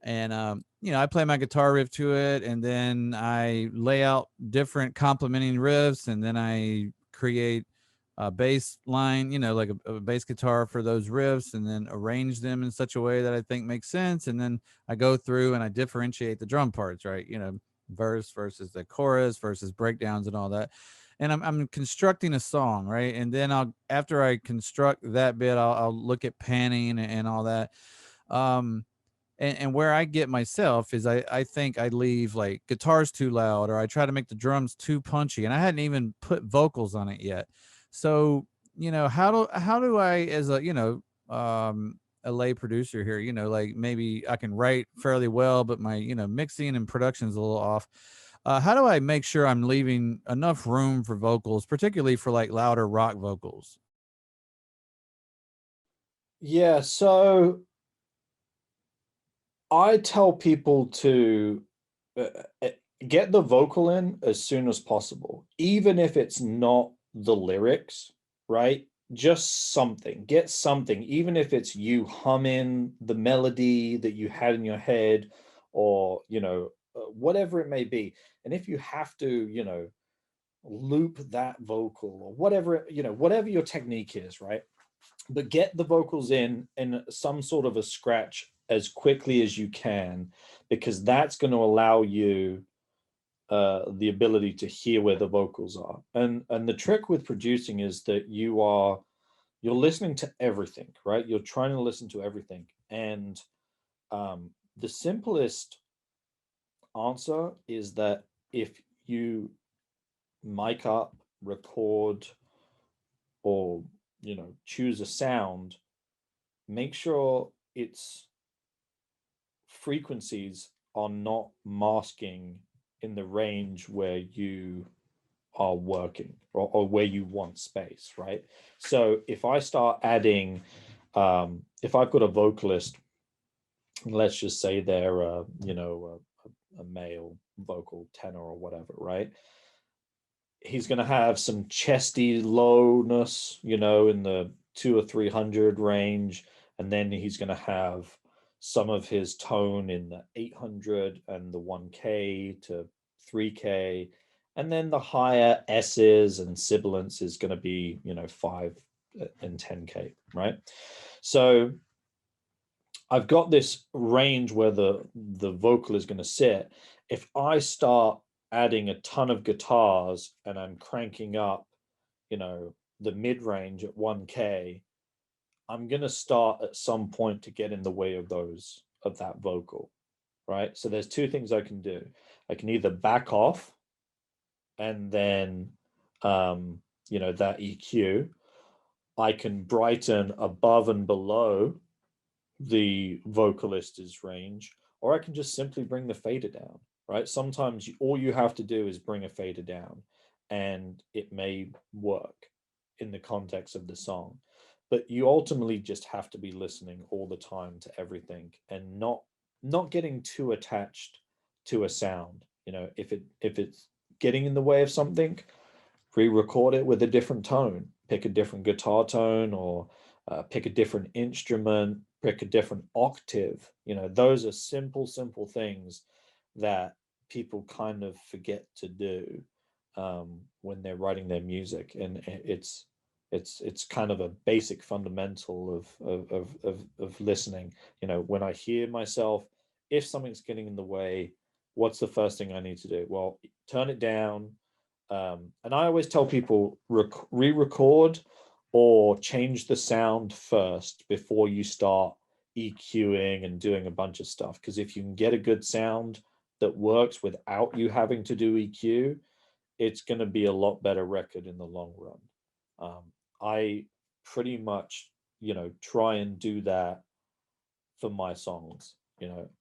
And I play my guitar riff to it, and then I lay out different complementing riffs, and then I create a bass line, like a bass guitar for those riffs, and then arrange them in such a way that I think makes sense. And then I go through and I differentiate the drum parts, right? Verse versus the chorus versus breakdowns and all that. And I'm constructing a song, right? And then after I construct that bit, I'll look at panning and all that. And where I get myself is I think I leave like guitars too loud, or I try to make the drums too punchy, and I hadn't even put vocals on it yet. So how do I, as a lay producer here, like maybe I can write fairly well, but my mixing and production is a little off. How do I make sure I'm leaving enough room for vocals, particularly for like louder rock vocals? Yeah, so I tell people to get the vocal in as soon as possible, even if it's not the lyrics, right? Just something, get something, even if it's you humming the melody that you had in your head, or, whatever it may be. And if you have to, loop that vocal or whatever, whatever your technique is, right? But get the vocals in some sort of a scratch as quickly as you can, because that's going to allow you the ability to hear where the vocals are. And the trick with producing is that you're listening to everything, right? You're trying to listen to everything. And the simplest answer is that if you mic up, record, or choose a sound, make sure its frequencies are not masking in the range where you are working, or where you want space, right? So if I start adding, if I've got a vocalist, let's just say they're a male vocal tenor or whatever, right? He's going to have some chesty lowness, in the 2 or 300 range, and then he's going to have some of his tone in the 800 and the 1K to 3K, and then the higher S's and sibilants is going to be 5 and 10K, right? So I've got this range where the vocal is going to sit. If I start adding a ton of guitars and I'm cranking up, the mid range at 1K, I'm going to start at some point to get in the way of that vocal, right? So there's two things I can do. I can either back off and then, that EQ. I can brighten above and below the vocalist's range, or I can just simply bring the fader down, right? Sometimes all you have to do is bring a fader down, and it may work in the context of the song. But you ultimately just have to be listening all the time to everything, and not getting too attached to a sound. If it's getting in the way of something, re-record it with a different tone, pick a different guitar tone, or pick a different instrument, pick a different octave. Those are simple things that people kind of forget to do when they're writing their music, and it's kind of a basic fundamental of listening. When I hear myself, if something's getting in the way, what's the first thing I need to do? Well, turn it down. And I always tell people, re-record or change the sound first before you start EQing and doing a bunch of stuff. Because if you can get a good sound that works without you having to do EQ, it's going to be a lot better record in the long run. I pretty much, try and do that for my songs.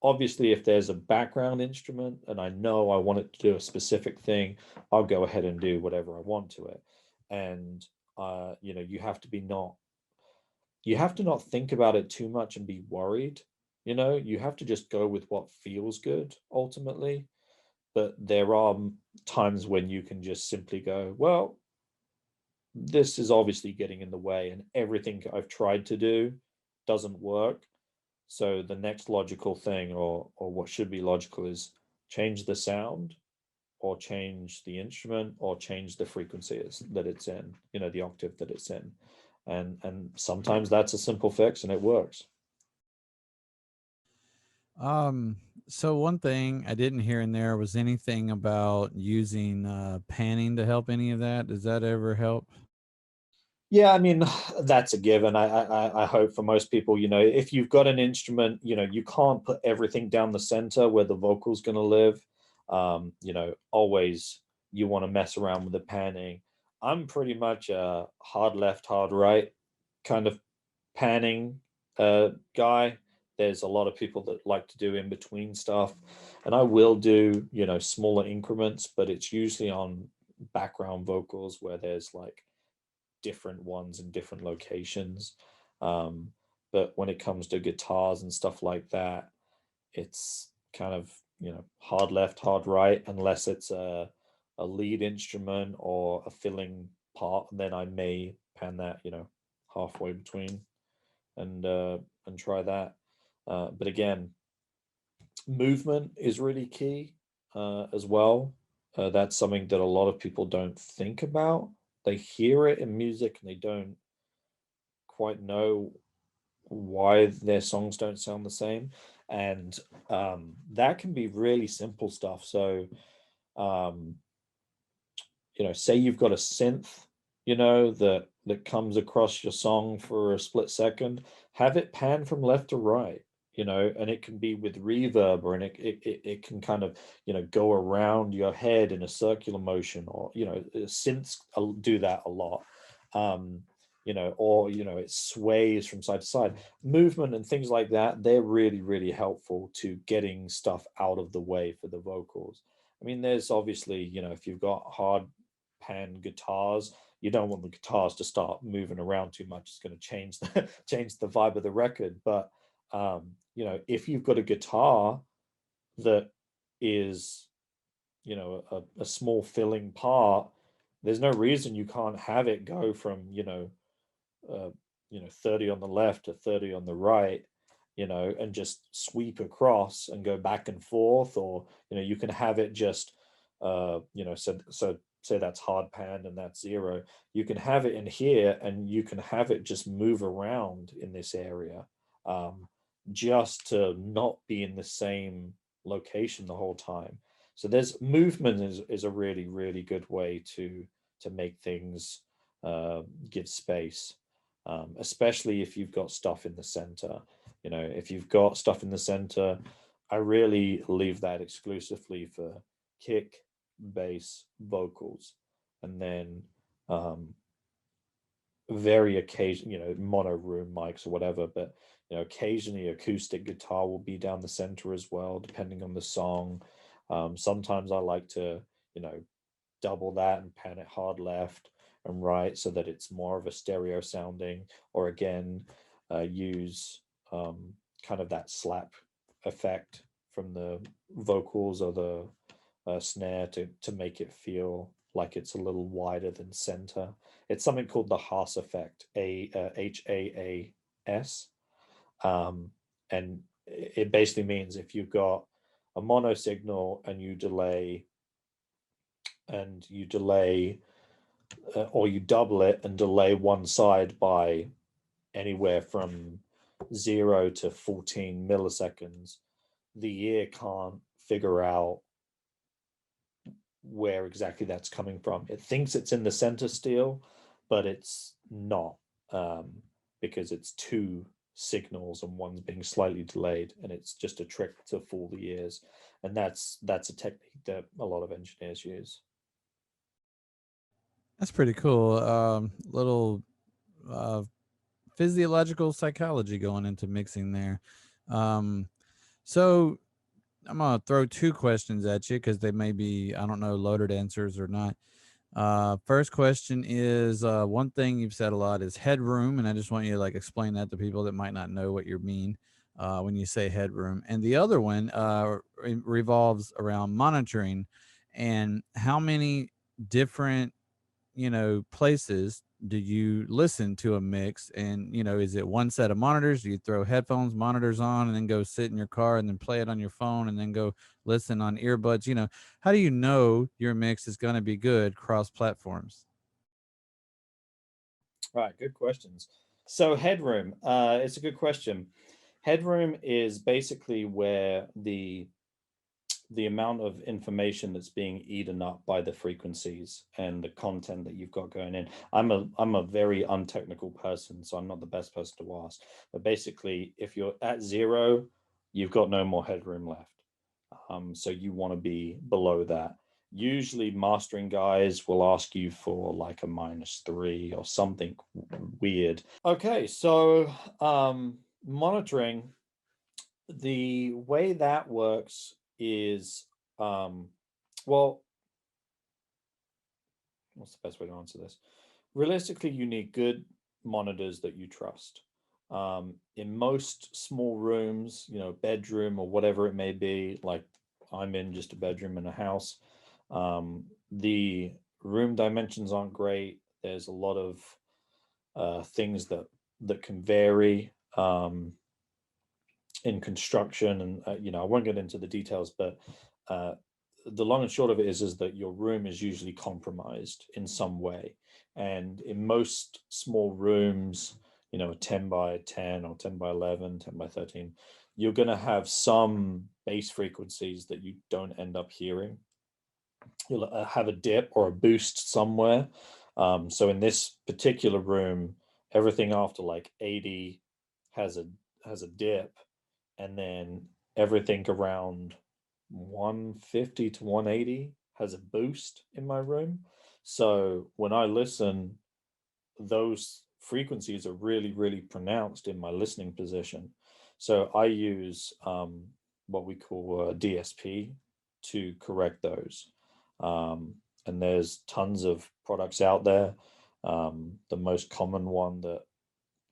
Obviously, if there's a background instrument and I know I want it to do a specific thing, I'll go ahead and do whatever I want to it. And you have to not think about it too much and be worried. You have to just go with what feels good ultimately. But there are times when you can just simply go, well, this is obviously getting in the way, and everything I've tried to do doesn't work. So the next logical thing, or what should be logical, is change the sound, or change the instrument, or change the frequencies that it's in, the octave that it's in. And sometimes that's a simple fix and it works. So one thing I didn't hear in there was anything about using panning to help any of that. Does that ever help? Yeah, I mean, that's a given. I hope for most people, if you've got an instrument, you can't put everything down the center where the vocal's going to live. Always you want to mess around with the panning. I'm pretty much a hard left, hard right kind of panning guy. There's a lot of people that like to do in between stuff, and I will do, smaller increments, but it's usually on background vocals where there's like different ones in different locations. But when it comes to guitars and stuff like that, it's kind of, hard left, hard right, unless it's a lead instrument or a filling part. And then I may pan that, halfway between, and try that. But again, movement is really key as well. That's something that a lot of people don't think about. They hear it in music and they don't quite know why their songs don't sound the same. And that can be really simple stuff. So, um, say you've got a synth, that comes across your song for a split second, have it pan from left to right, and it can be with reverb, or and it can kind of, go around your head in a circular motion, or, synths do that a lot. or it sways from side to side. Movement and things like that, they're really, really helpful to getting stuff out of the way for the vocals. I mean, there's obviously, if you've got hard pan guitars, you don't want the guitars to start moving around too much. It's going to change change the vibe of the record. But if you've got a guitar that is a small filling part, there's no reason you can't have it go from 30 on the left to 30 on the right, and just sweep across and go back and forth. Or you can have it just so say that's hard pan and that's zero, you can have it in here and you can have it just move around in this area, just to not be in the same location the whole time. So there's movement is a really, really good way to make things give space, especially if you've got stuff in the center. If you've got stuff in the center, I really leave that exclusively for kick, bass, vocals, and then very occasional, mono room mics or whatever. But occasionally acoustic guitar will be down the center as well, depending on the song. Sometimes I like to double that and pan it hard left and right so that it's more of a stereo sounding, or again use kind of that slap effect from the vocals or the snare to make it feel like it's a little wider than center. It's something called the Haas effect, Haas. And it basically means if you've got a mono signal and you delay or you double it and delay one side by anywhere from 0 to 14 milliseconds, the ear can't figure out where exactly that's coming from. It thinks it's in the center still, but it's not, because it's two signals and one's being slightly delayed, and it's just a trick to fool the ears. And that's a technique that a lot of engineers use. That's pretty cool. Little physiological psychology going into mixing there. So I'm gonna throw two questions at you because they may be, I don't know, loaded answers or not. First question is, one thing you've said a lot is headroom, and I just want you to like explain that to people that might not know what you mean when you say headroom. And the other one revolves around monitoring and how many different places do you listen to a mix? And is it one set of monitors? Do you throw headphones, monitors on, and then go sit in your car and then play it on your phone and then go listen on earbuds? How do you know your mix is going to be good cross platforms? Right, good questions. So headroom, it's a good question. Headroom is basically where the amount of information that's being eaten up by the frequencies and the content that you've got going in. I'm a very untechnical person, so I'm not the best person to ask. But basically, if you're at 0, you've got no more headroom left. So you want to be below that. Usually mastering guys will ask you for like a -3 or something weird. Okay, so monitoring, the way that works is, well, what's the best way to answer this? Realistically, you need good monitors that you trust. In most small rooms, bedroom or whatever it may be, like I'm in just a bedroom in a house, the room dimensions aren't great. There's a lot of things that can vary in construction, and I won't get into the details, but the long and short of it is that your room is usually compromised in some way. And in most small rooms, 10 by 10 or 10 by 11, 10 by 13, you're going to have some bass frequencies that you don't end up hearing. You'll have a dip or a boost somewhere. So in this particular room, everything after like 80 has a dip, and then everything around 150 to 180 has a boost in my room. So when I listen, those frequencies are really, really pronounced in my listening position. So I use what we call a DSP to correct those. And there's tons of products out there. The most common one that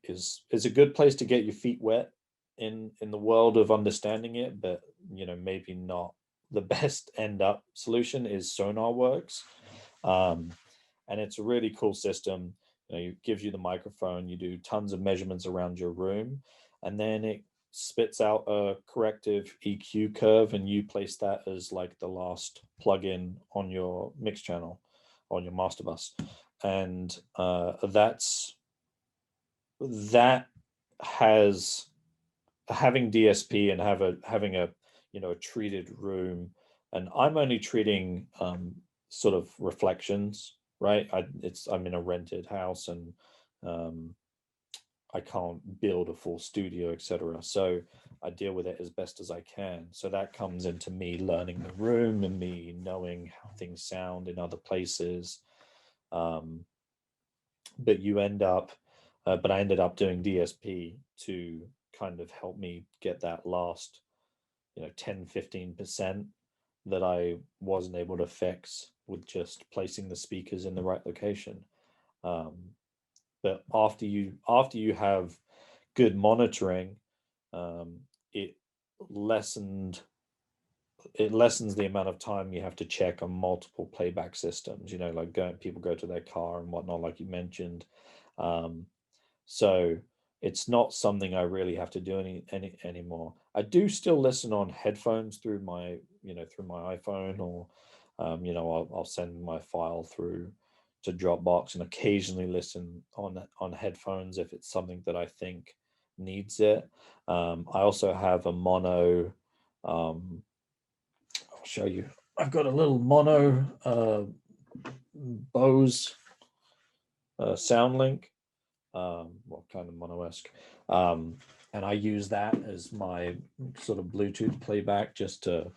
is a good place to get your feet wet in the world of understanding it, but maybe not the best end up solution is SonarWorks. And it's a really cool system. It gives you the microphone, you do tons of measurements around your room, and then it spits out a corrective EQ curve, and you place that as like the last plugin on your mix channel, on your master bus. And that has having DSP and having a a treated room, and I'm only treating sort of reflections, right? I'm in a rented house, and I can't build a full studio, etc. So I deal with it as best as I can. So that comes into me learning the room and me knowing how things sound in other places. But I ended up doing DSP to kind of help me get that last 10-15% that I wasn't able to fix with just placing the speakers in the right location. But after you have good monitoring, it lessens the amount of time you have to check on multiple playback systems, like people go to their car and whatnot, like you mentioned. So it's not something I really have to do anymore. I do still listen on headphones through my iPhone, or I'll send my file through to Dropbox and occasionally listen on headphones if it's something that I think needs it. I also have a mono. I'll show you. I've got a little mono Bose SoundLink. Well, kind of mono-esque. And I use that as my sort of Bluetooth playback, just to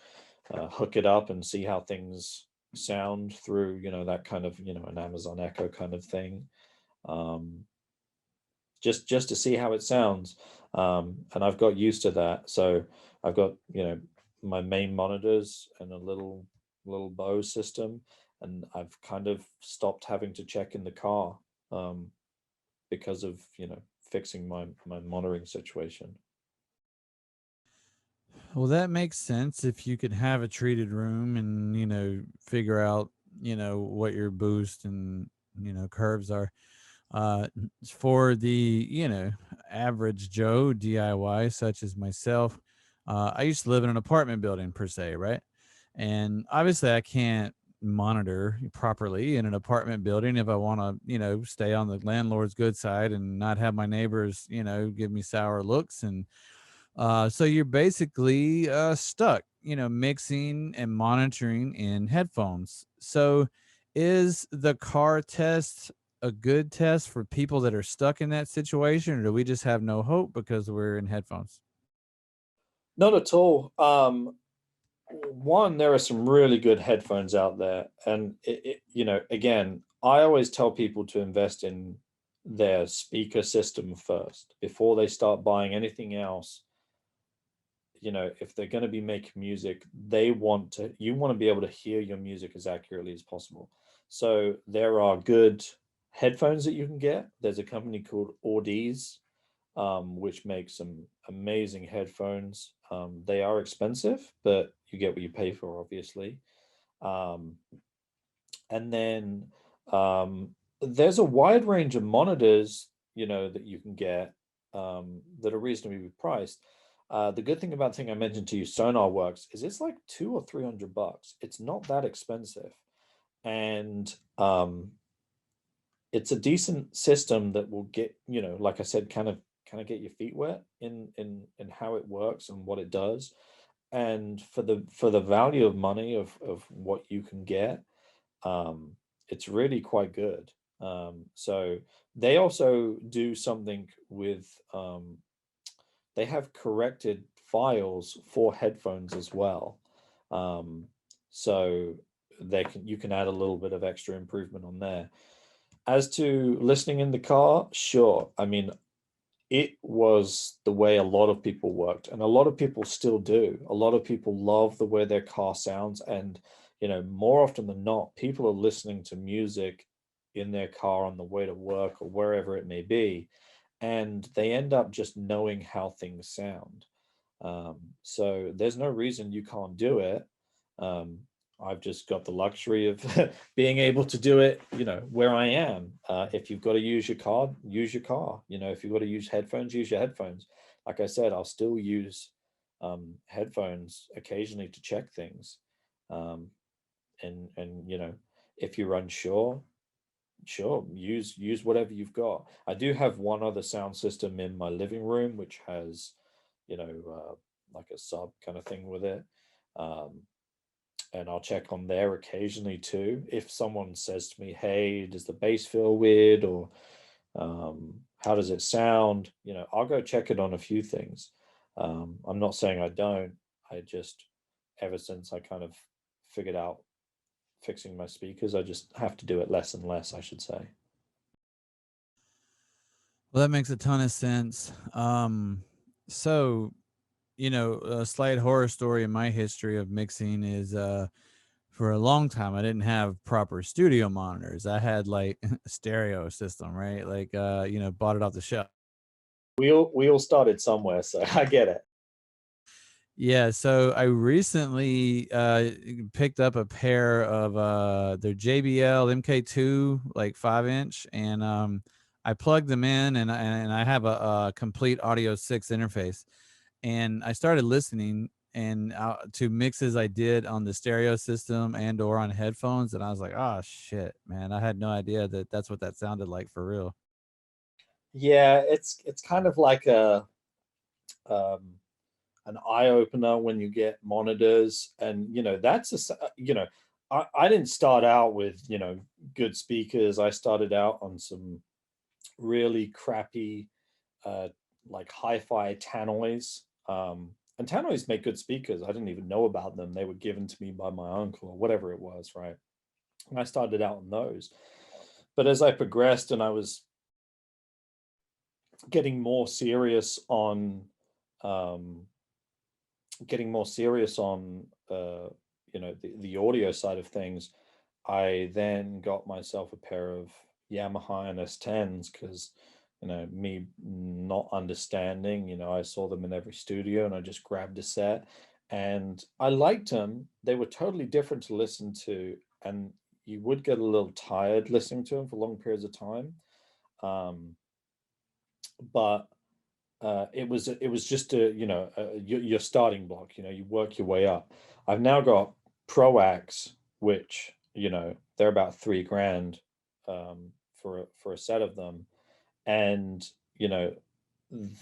hook it up and see how things sound through, that kind of, an Amazon Echo kind of thing. Just to see how it sounds. And I've got used to that. So I've got, my main monitors and a little Bose system, and I've kind of stopped having to check in the car. Because of fixing my monitoring situation. Well, that makes sense. If you could have a treated room and figure out what your boost and curves are, for the average Joe DIY such as myself, I used to live in an apartment building per se, right? And obviously I can't monitor properly in an apartment building if I want to stay on the landlord's good side and not have my neighbors give me sour looks. And so you're basically stuck mixing and monitoring in headphones. So is the car test a good test for people that are stuck in that situation, or do we just have no hope because we're in headphones? Not at all. One, there are some really good headphones out there, and again, I always tell people to invest in their speaker system first before they start buying anything else. If they're going to be making music, you want to be able to hear your music as accurately as possible. So there are good headphones that you can get. There's a company called Audi's, which makes some amazing headphones. They are expensive, but you get what you pay for, obviously. And then there's a wide range of monitors, that you can get that are reasonably priced. The good thing about the thing I mentioned to you, SonarWorks, is it's like $200 or $300. It's not that expensive, and it's a decent system that will get, like I said, kind of get your feet wet in how it works and what it does. And for the value of money of what you can get, it's really quite good. So they also do something with they have corrected files for headphones as well. So you can add a little bit of extra improvement on there. As to listening in the car, sure. I mean, it was the way a lot of people worked, and a lot of people still do. A lot of people love the way their car sounds, and more often than not, people are listening to music in their car on the way to work or wherever it may be, and they end up just knowing how things sound. So there's no reason you can't do it. Um, I've just got the luxury of being able to do it, where I am. If you've got to use your car, use your car. If you've got to use headphones, use your headphones. Like I said, I'll still use headphones occasionally to check things. Um, and if you're unsure, sure, use whatever you've got. I do have one other sound system in my living room, which has, like a sub kind of thing with it. Um, and I'll check on there occasionally too. If someone says to me, "Hey, does the bass feel weird?" or "How does it sound?" I'll go check it on a few things. I'm not saying I don't. I just, ever since I kind of figured out fixing my speakers, I just have to do it less and less, I should say. Well, that makes a ton of sense. So a slight horror story in my history of mixing is for a long time I didn't have proper studio monitors. I had like a stereo system, right? Like bought it off the shelf. We all started somewhere, so I get it. Yeah, so I recently picked up a pair of their JBL MK2 like 5 inch, and I plugged them in, and I have a complete Audio 6 interface, and I started listening and to mixes I did on the stereo system and or on headphones, and I was like, oh shit, man, I had no idea that that's what that sounded like for real. Yeah, it's kind of like um, an eye opener when you get monitors, and that's I didn't start out with good speakers. I started out on some really crappy uh like hi-fi tannoys. And tannoys make good speakers. I didn't even know about them. They were given to me by my uncle or whatever it was, right? And I started out on those. But as I progressed and I was getting more serious on um getting more serious on the audio side of things, I then got myself a pair of Yamaha NS10s because me not understanding, I saw them in every studio and I just grabbed a set and I liked them. They were totally different to listen to, and you would get a little tired listening to them for long periods of time. Um, but it was just your starting block. You work your way up. I've now got Proax, which they're about 3 grand for a set of them, and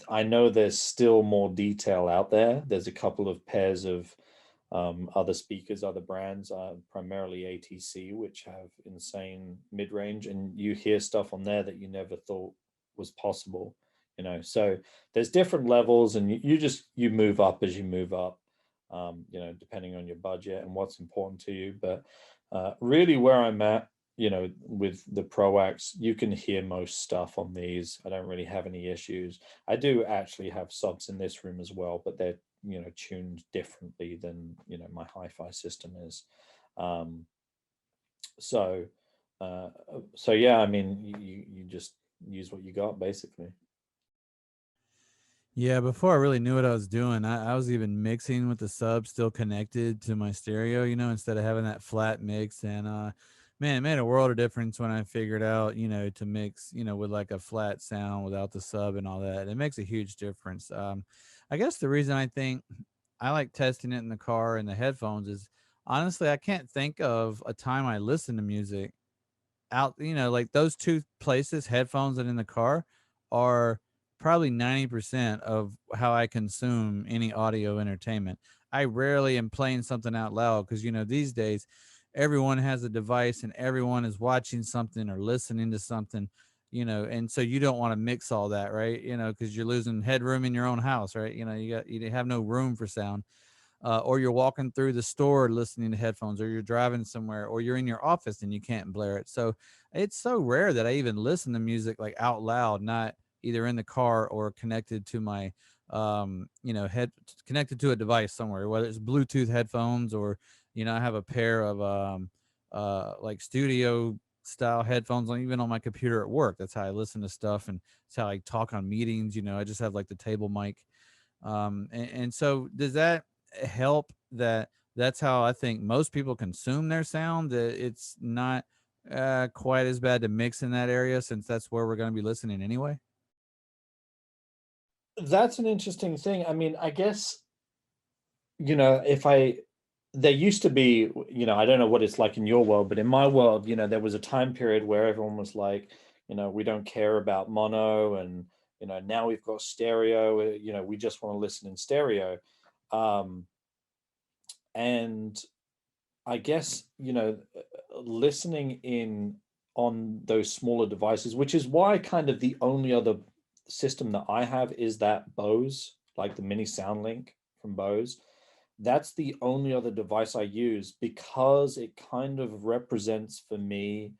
I know there's still more detail out there. There's a couple of pairs of other speakers, other brands, primarily ATC, which have insane mid range, and you hear stuff on there that you never thought was possible. So there's different levels, and you move up as you move up, depending on your budget and what's important to you. But really, where I'm at, with the Proax, you can hear most stuff on these. I don't really have any issues. I do actually have subs in this room as well, but they're tuned differently than my hi-fi system is. um so uh so yeah, I mean, you just use what you got basically. Yeah, before I really knew what I was doing, I was even mixing with the sub still connected to my stereo, instead of having that flat mix. And man, it made a world of difference when I figured out, to mix, with like a flat sound without the sub and all that. It makes a huge difference. I guess the reason I think I like testing it in the car and the headphones is honestly, I can't think of a time I listen to music out, like those two places, headphones and in the car, are probably 90% of how I consume any audio entertainment. I rarely am playing something out loud because, these days everyone has a device and everyone is watching something or listening to something, and so you don't want to mix all that, right? Because you're losing headroom in your own house, right? You have no room for sound. or you're walking through the store listening to headphones, or you're driving somewhere, or you're in your office and you can't blare it. So it's so rare that I even listen to music like out loud, not either in the car or connected to my head connected to a device somewhere, whether it's Bluetooth headphones or I have a pair of like studio style headphones on, even on my computer at work. That's how I listen to stuff, and it's how I talk on meetings. I just have like the table mic. And so does that help that that's how I think most people consume their sound, that it's not quite as bad to mix in that area, since that's where we're going to be listening anyway? That's an interesting thing. I mean, I guess, if there used to be, I don't know what it's like in your world, but in my world, there was a time period where everyone was like, we don't care about mono, and, now we've got stereo, we just want to listen in stereo. Um, and I guess, listening in on those smaller devices, which is why kind of the only other system that I have is that Bose, like the mini SoundLink from Bose. That's the only other device I use because it kind of represents for me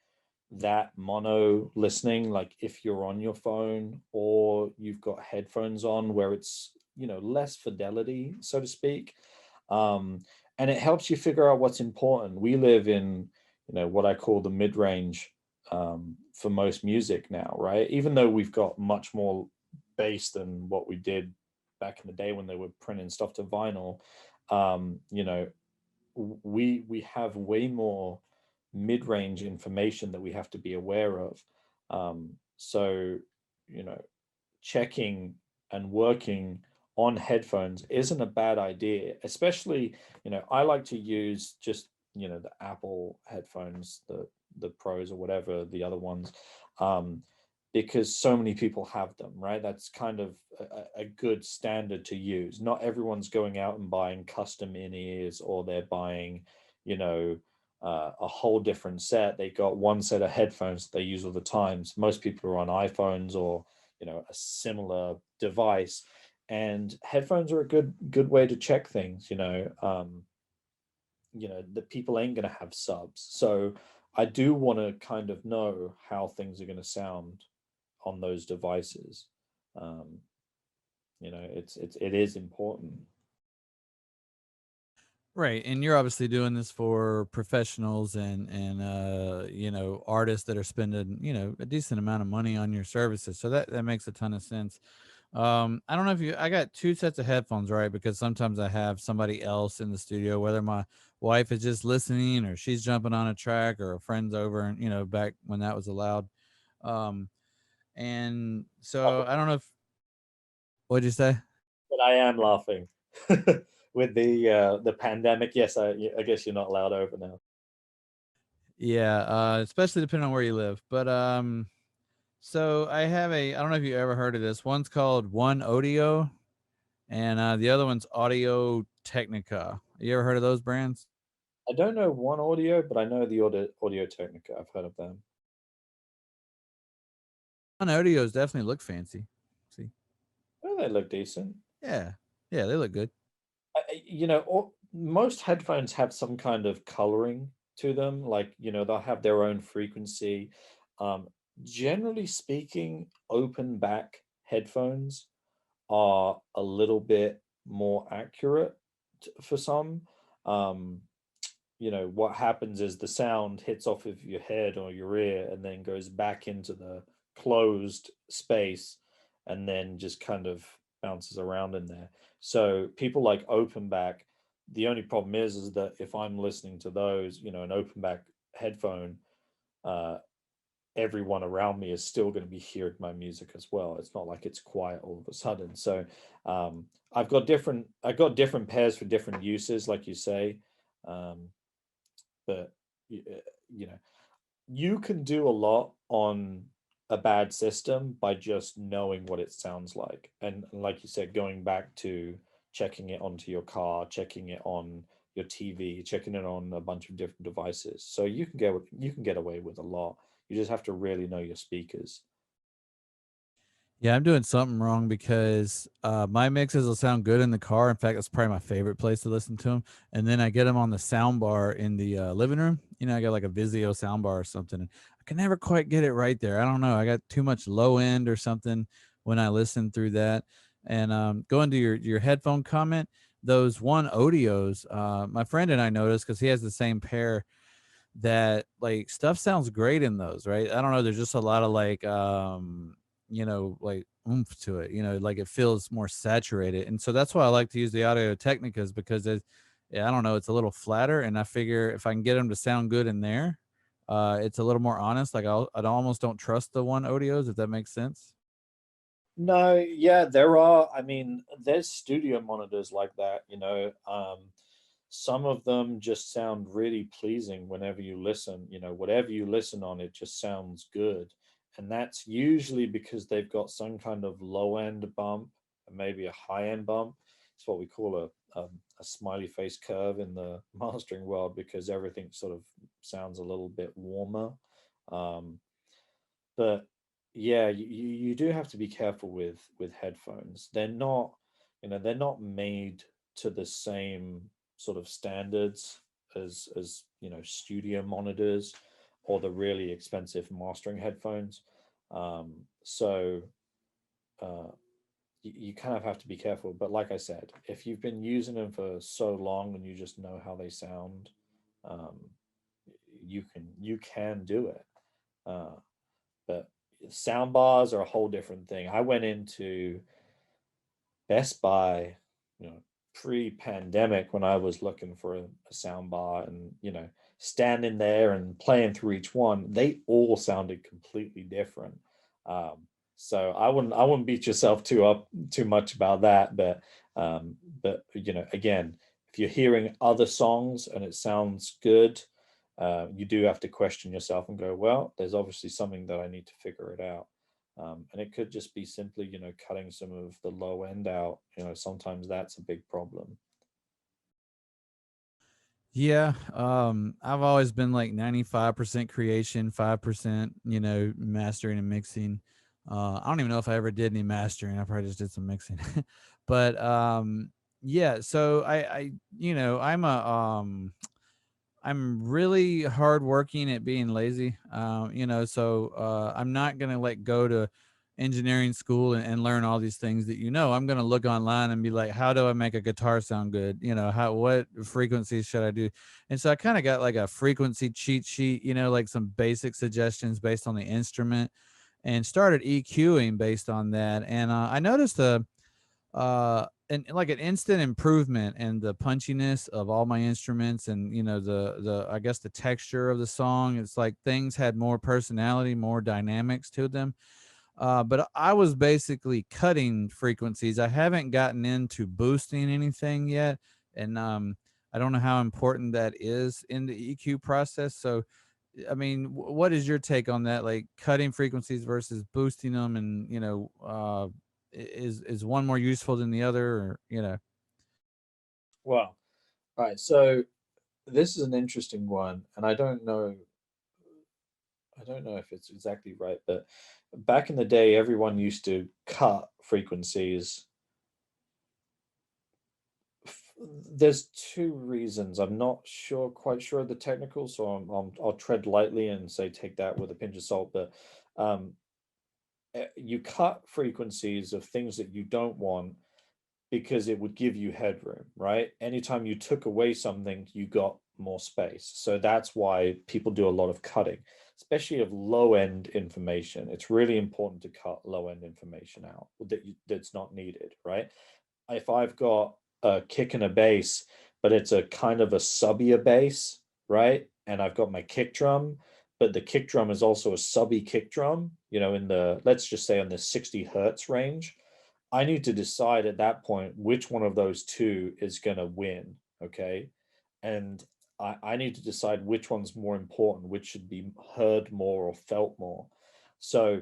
that mono listening, like if you're on your phone or you've got headphones on where it's, less fidelity, so to speak. um, and it helps you figure out what's important. We live in, what I call the mid-range, for most music now, right? Even though we've got much more bass than what we did back in the day when they were printing stuff to vinyl. um, you know we have way more mid-range information that we have to be aware of. So, you know checking and working on headphones isn't a bad idea, especially, I like to use just, the Apple headphones, the pros or whatever the other ones, um, because so many people have them, right? That's kind of a good standard to use. Not everyone's going out and buying custom in-ears, or they're buying, you know a whole different set. They got one set of headphones that they use all the times. Most people are on iPhones or, a similar device, and headphones are a good way to check things. The people ain't going to have subs, so I do want to kind of know how things are going to sound on those devices. um it is important. Right, and you're obviously doing this for professionals and artists that are spending a decent amount of money on your services. So that makes a ton of sense. I don't know if you I got two sets of headphones, right? Because sometimes I have somebody else in the studio, whether my wife is just listening or she's jumping on a track or a friend's over, and back when that was allowed. Um, and so I don't know if what'd you say? But I am laughing with the pandemic. Yes, I guess you're not allowed over now. Yeah, especially depending on where you live. But so I don't know if you ever heard of this. One's called One Audio, and the other one's Audio Technica. You ever heard of those brands? I don't know One Audio, but I know the Audio Technica. I've heard of them. One Audios definitely look fancy. See, Oh, they look decent. yeah, yeah, they look good. Most headphones have some kind of coloring to them. Like, they'll have their own frequency. Um, Generally speaking, open back headphones are a little bit more accurate for some. Um, what happens is the sound hits off of your head or your ear and then goes back into the closed space, and then just kind of bounces around in there. So people like open back, the only problem is that if I'm listening to those, an open back headphone, uh everyone around me is still going to be hearing my music as well. It's not like it's quiet all of a sudden. So I've got different pairs for different uses, like you say. um but you know you can do a lot on a bad system by just knowing what it sounds like, and like you said, going back to checking it onto your car, checking it on your TV, checking it on a bunch of different devices. So you can get away with a lot. You just have to really know your speakers. Yeah, I'm doing something wrong because my mixes will sound good in the car. In fact, that's probably my favorite place to listen to them. And then I get them on the sound bar in the living room. You know, I got like a Vizio sound bar or something. And I can never quite get it right there. I don't know. I got too much low end or something when I listen through that. And going to your headphone comment, those one audios, my friend and I noticed because he has the same pair that like stuff sounds great in those, right? I don't know, there's just a lot of like like oomph to it, like it feels more saturated. And so that's why I like to use the Audio Technicas because yeah, I don't know, it's a little flatter and I figure if I can get them to sound good in there, it's a little more honest. Like I almost don't trust the one audios, if that makes sense. No, yeah, there are. I mean, there's studio monitors like that, some of them just sound really pleasing whenever you listen, whatever you listen on, it just sounds good. And that's usually because they've got some kind of low end bump and maybe a high end bump. It's what we call a smiley face curve in the mastering world because everything sort of sounds a little bit warmer. Um, but yeah, you do have to be careful with headphones. They're not made to the same sort of standards as studio monitors or the really expensive mastering headphones. So uh you kind of have to be careful. But like I said, if you've been using them for so long and you just know how they sound, um you can do it. But sound bars are a whole different thing. I went into Best Buy, pre-pandemic when I was looking for a sound bar and, standing there and playing through each one, they all sounded completely different. Um, so I wouldn't beat yourself too much about that, but again, if you're hearing other songs and it sounds good, you do have to question yourself and go, well, there's obviously something that I need to figure it out. And it could just be simply, cutting some of the low end out. Sometimes that's a big problem. Yeah, I've always been like 95% creation, 5%, mastering and mixing. I don't even know if I ever did any mastering. I probably just did some mixing. But yeah, so I'm really hardworking at being lazy. So I'm not gonna like go to engineering school and learn all these things that I'm gonna look online and be like, how do I make a guitar sound good? What frequencies should I do? And so I kind of got like a frequency cheat sheet, like some basic suggestions based on the instrument, and started EQing based on that. And I noticed and like an instant improvement in the punchiness of all my instruments, and the I guess the texture of the song. It's like things had more personality, more dynamics to them. But I was basically cutting frequencies. I haven't gotten into boosting anything yet, and I don't know how important that is in the EQ process. So I mean, what is your take on that? Like cutting frequencies versus boosting them, and is one more useful than the other, or Well, all right. So this is an interesting one, and I don't know if it's exactly right, but back in the day, everyone used to cut frequencies. There's two reasons. I'm not quite sure of the technical, so I'll tread lightly and say take that with a pinch of salt. But um, you cut frequencies of things that you don't want because it would give you headroom, right? Anytime you took away something, you got more space. So that's why people do a lot of cutting, especially of low end information. It's really important to cut low end information out that's not needed, right? If I've got a kick and a bass, but it's a kind of a subbier bass, right? And I've got my kick drum, but the kick drum is also a subby kick drum, in the, let's just say on the 60 hertz range. I need to decide at that point which one of those two is going to win. Okay. And I need to decide which one's more important, which should be heard more or felt more. So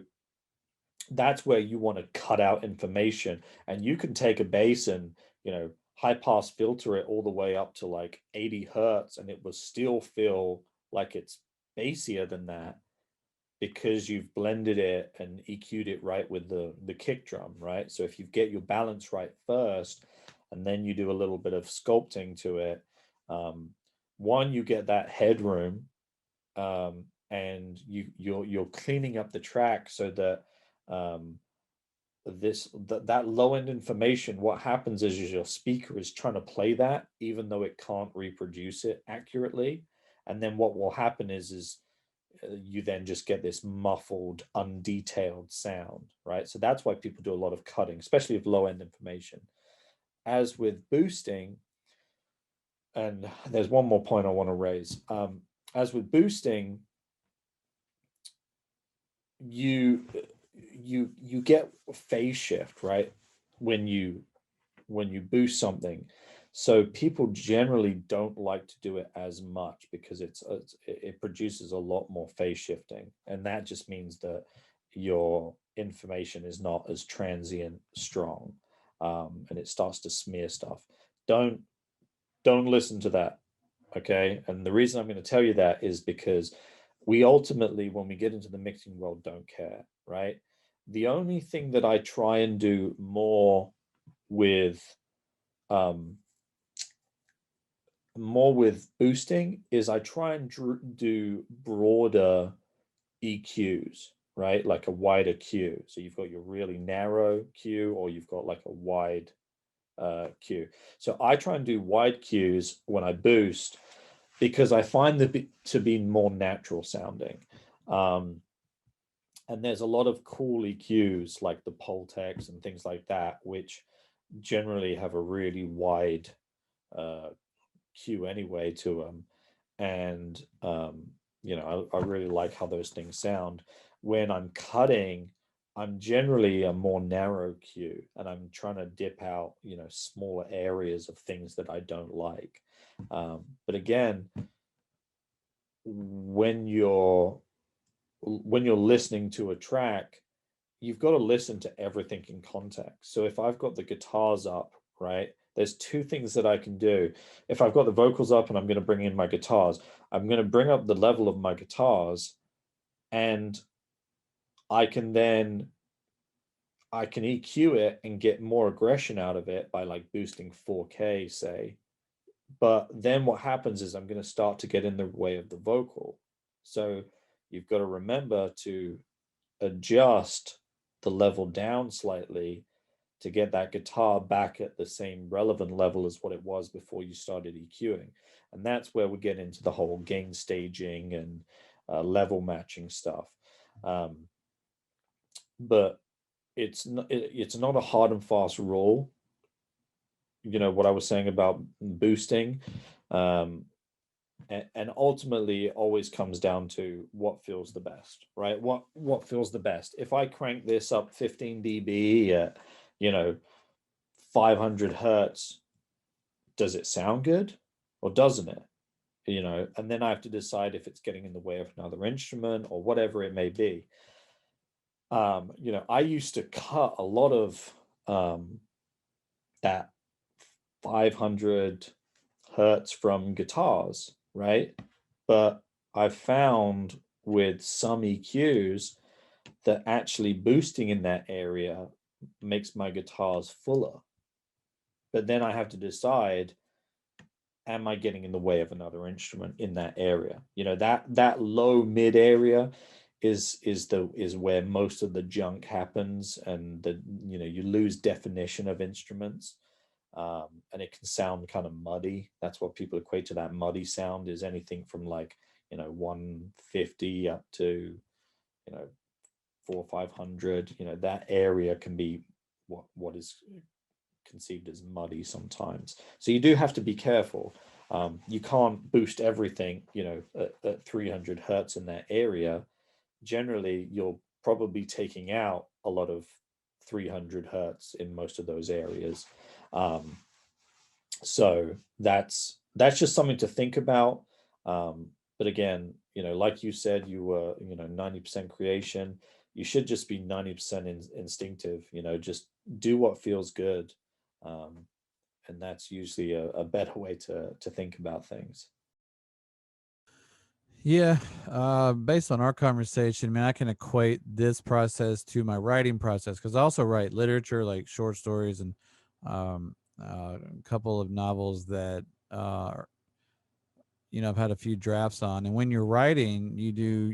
that's where you want to cut out information. And you can take a bass and, high pass filter it all the way up to like 80 hertz, and it will still feel like it's bassier than that. because you've blended it and EQ'd it right with the kick drum, right? So if you get your balance right first, and then you do a little bit of sculpting to it, one, you get that headroom, and you're cleaning up the track so that that low end information, what happens is your speaker is trying to play that even though it can't reproduce it accurately. And then what will happen is you then just get this muffled, undetailed sound, right? So that's why people do a lot of cutting, especially with low end information. As with boosting, and there's one more point I want to raise. As with boosting, you get phase shift, right? When you boost something. So people generally don't like to do it as much because it produces a lot more phase shifting, and that just means that your information is not as transient strong, and it starts to smear stuff. Don't listen to that, okay? And the reason I'm going to tell you that is because we ultimately, when we get into the mixing world, don't care, right? The only thing that I try and do more with boosting is I try and do broader EQs, right? Like a wider Q. So you've got your really narrow Q, or you've got like a wide Q. So I try and do wide Qs when I boost because I find them to be more natural sounding. And there's a lot of cool EQs like the Poltex and things like that, which generally have a really wide Q anyway to them. And, I really like how those things sound. When I'm cutting, I'm generally a more narrow Q, and I'm trying to dip out, smaller areas of things that I don't like. But again, when you're listening to a track, you've got to listen to everything in context. So if I've got the guitars up, right, there's two things that I can do. If I've got the vocals up and I'm going to bring in my guitars, I'm going to bring up the level of my guitars, and I can EQ it and get more aggression out of it by like boosting 4K, say. But then what happens is I'm going to start to get in the way of the vocal. So you've got to remember to adjust the level down slightly to get that guitar back at the same relevant level as what it was before you started EQing. And that's where we get into the whole gain staging and level matching stuff. But it's not a hard and fast rule. What I was saying about boosting, and ultimately it always comes down to what feels the best, right? What feels the best. If I crank this up 15 dB at 500 hertz, does it sound good or doesn't it? And then I have to decide if it's getting in the way of another instrument or whatever it may be. I used to cut a lot of that 500 hertz from guitars, right? But I've found with some EQs that actually boosting in that area makes my guitars fuller. But then I have to decide, am I getting in the way of another instrument in that area? That low mid area is where most of the junk happens, and you lose definition of instruments, and it can sound kind of muddy. That's what people equate to that muddy sound, is anything from like 150 up to 400 or 500. That area can be what is conceived as muddy sometimes. So you do have to be careful. You can't boost everything at 300 hertz in that area. Generally you're probably taking out a lot of 300 hertz in most of those areas. So that's just something to think about. But again, like you said, you were 90% creation. You should just be 90% instinctive. Just do what feels good, and that's usually a better way to think about things. Yeah, based on our conversation, man, I can equate this process to my writing process because I also write literature, like short stories and a couple of novels that I've had a few drafts on. And when you're writing, you do,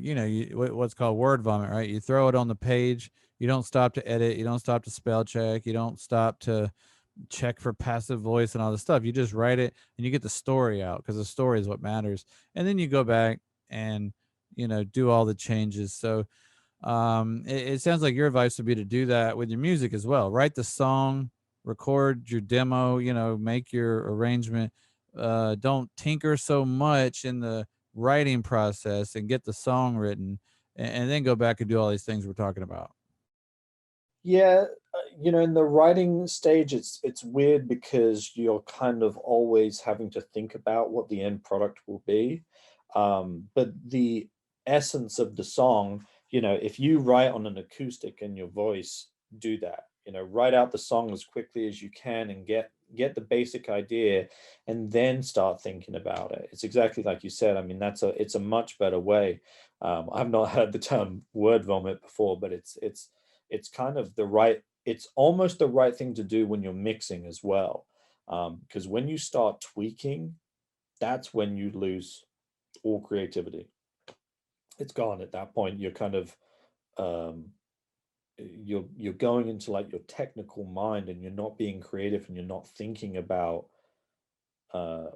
what's called word vomit, right? You throw it on the page. You don't stop to edit. You don't stop to spell check. You don't stop to check for passive voice and all this stuff. You just write it and you get the story out because the story is what matters. And then you go back and, do all the changes. So it sounds like your advice would be to do that with your music as well. Write the song, record your demo, make your arrangement. Don't tinker so much in the writing process and get the song written, and then go back and do all these things we're talking about. Yeah, in the writing stage, it's weird because you're kind of always having to think about what the end product will be. But the essence of the song, if you write on an acoustic in your voice, do that. Write out the song as quickly as you can and get the basic idea, and then start thinking about it. It's exactly like you said. I mean, it's a much better way. I've not heard the term word vomit before, but it's kind of the right, it's almost the right thing to do when you're mixing as well, because when you start tweaking, that's when you lose all creativity. It's gone at that point. You're kind of um, you're going into like your technical mind, and you're not being creative, and you're not thinking about uh,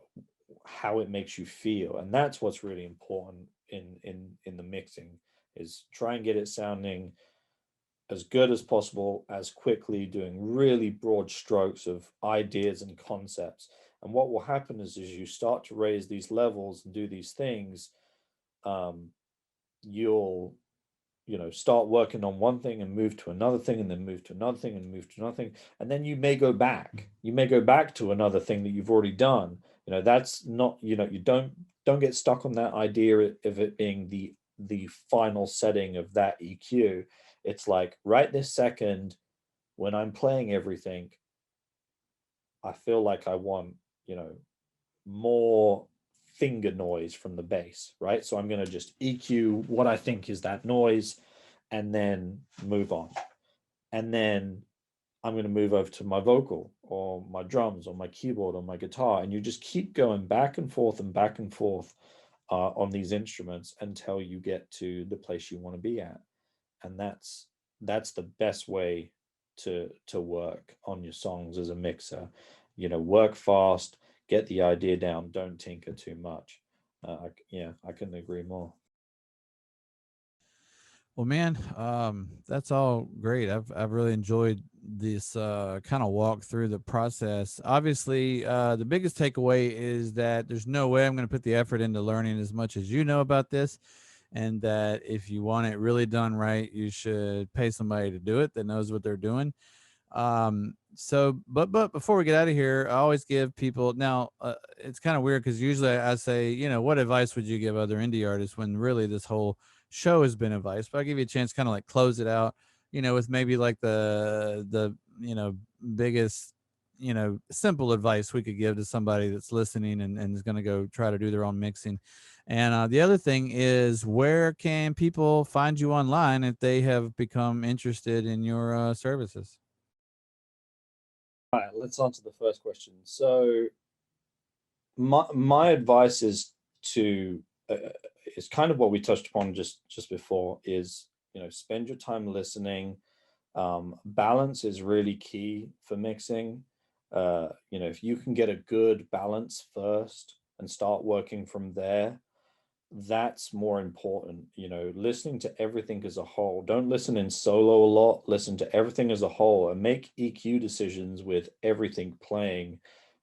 how it makes you feel. And that's what's really important in the mixing, is try and get it sounding as good as possible, as quickly, doing really broad strokes of ideas and concepts. And what will happen is, as you start to raise these levels and do these things, um, you'll start working on one thing and move to another thing, and then move to another thing and move to another thing, and then you may go back to another thing that you've already done. That's not, you don't get stuck on that idea of it being the final setting of that EQ. It's like, right this second, when I'm playing everything, I feel like I want, more finger noise from the bass, right? So I'm going to just EQ what I think is that noise, and then move on. And then I'm going to move over to my vocal or my drums or my keyboard or my guitar. And you just keep going back and forth on these instruments until you get to the place you want to be at. And that's the best way to work on your songs as a mixer. Work fast, get the idea down, don't tinker too much. Yeah, I couldn't agree more. Well, man, that's all great. I've really enjoyed this kind of walk through the process. Obviously, the biggest takeaway is that there's no way I'm going to put the effort into learning as much as you know about this, and that if you want it really done right, you should pay somebody to do it that knows what they're doing. But before we get out of here, I always give people now. It's kind of weird because usually I say, what advice would you give other indie artists, when really this whole show has been advice. But I'll give you a chance, kind of like close it out, with maybe like the biggest, simple advice we could give to somebody that's listening and is going to go try to do their own mixing. And the other thing is, where can people find you online if they have become interested in your services? All right, let's answer the first question. So my advice to is kind of what we touched upon just before, is spend your time listening. Balance is really key for mixing. If you can get a good balance first and start working from there, that's more important. Listening to everything as a whole. Don't listen in solo a lot. Listen to everything as a whole and make EQ decisions with everything playing,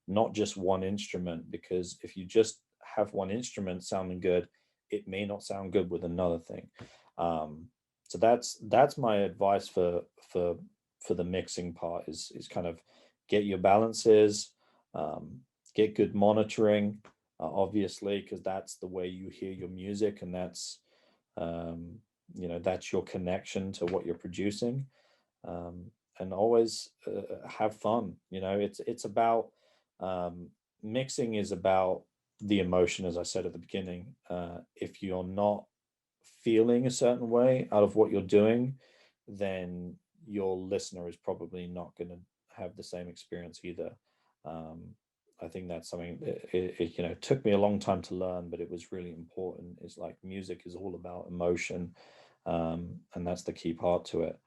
not just one instrument. Because if you just have one instrument sounding good, it may not sound good with another thing. So that's my advice for the mixing part, is kind of get your balances, um, get good monitoring, obviously, because that's the way you hear your music, and um, that's your connection to what you're producing. um, and always have fun. It's about, um, mixing is about the emotion, as I said at the beginning. If you're not feeling a certain way out of what you're doing, then your listener is probably not going to have the same experience either. Um, I think that's something it took me a long time to learn, but it was really important. It's like music is all about emotion, and that's the key part to it.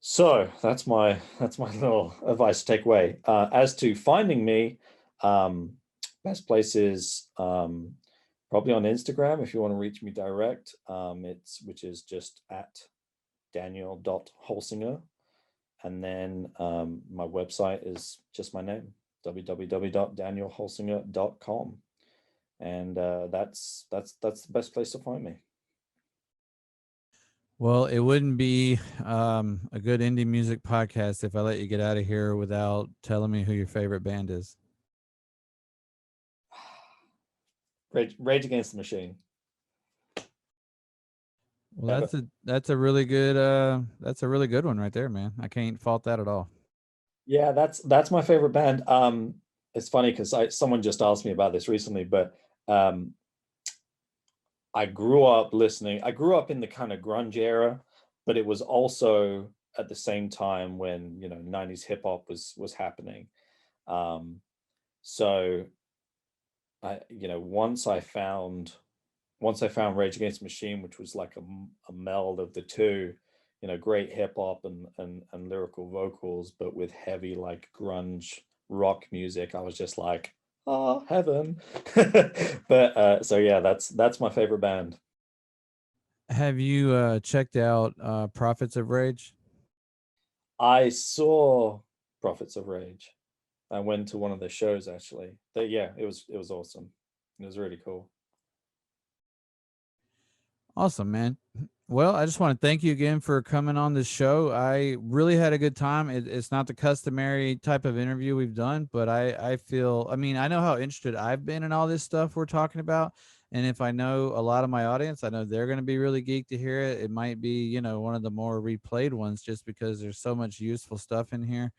So that's my little advice to take away. As to finding me, best places probably on Instagram if you want to reach me direct. Which is just at Daniel.Holsinger. And then my website is just my name, www.danielholsinger.com. And that's the best place to find me. Well, it wouldn't be a good indie music podcast if I let you get out of here without telling me who your favorite band is. Rage Against the Machine. Well, that's a really good one right there, man. I can't fault that at all. Yeah, that's my favorite band. It's funny because someone just asked me about this recently, but I grew up in the kind of grunge era, but it was also at the same time when 90s hip hop was happening. So I once I found Rage Against the Machine, which was like a meld of the two, great hip hop and lyrical vocals, but with heavy like grunge rock music, I was just like, oh, heaven. But so yeah, that's my favorite band. Have you checked out Prophets of Rage? I saw Prophets of Rage. I went to one of their shows actually. Yeah, it was awesome. It was really cool. Awesome, man. Well, I just want to thank you again for coming on the show. I really had a good time. It's not the customary type of interview we've done, but I feel, I mean, I know how interested I've been in all this stuff we're talking about. And if I know a lot of my audience, I know they're going to be really geeked to hear it. It might be, one of the more replayed ones just because there's so much useful stuff in here.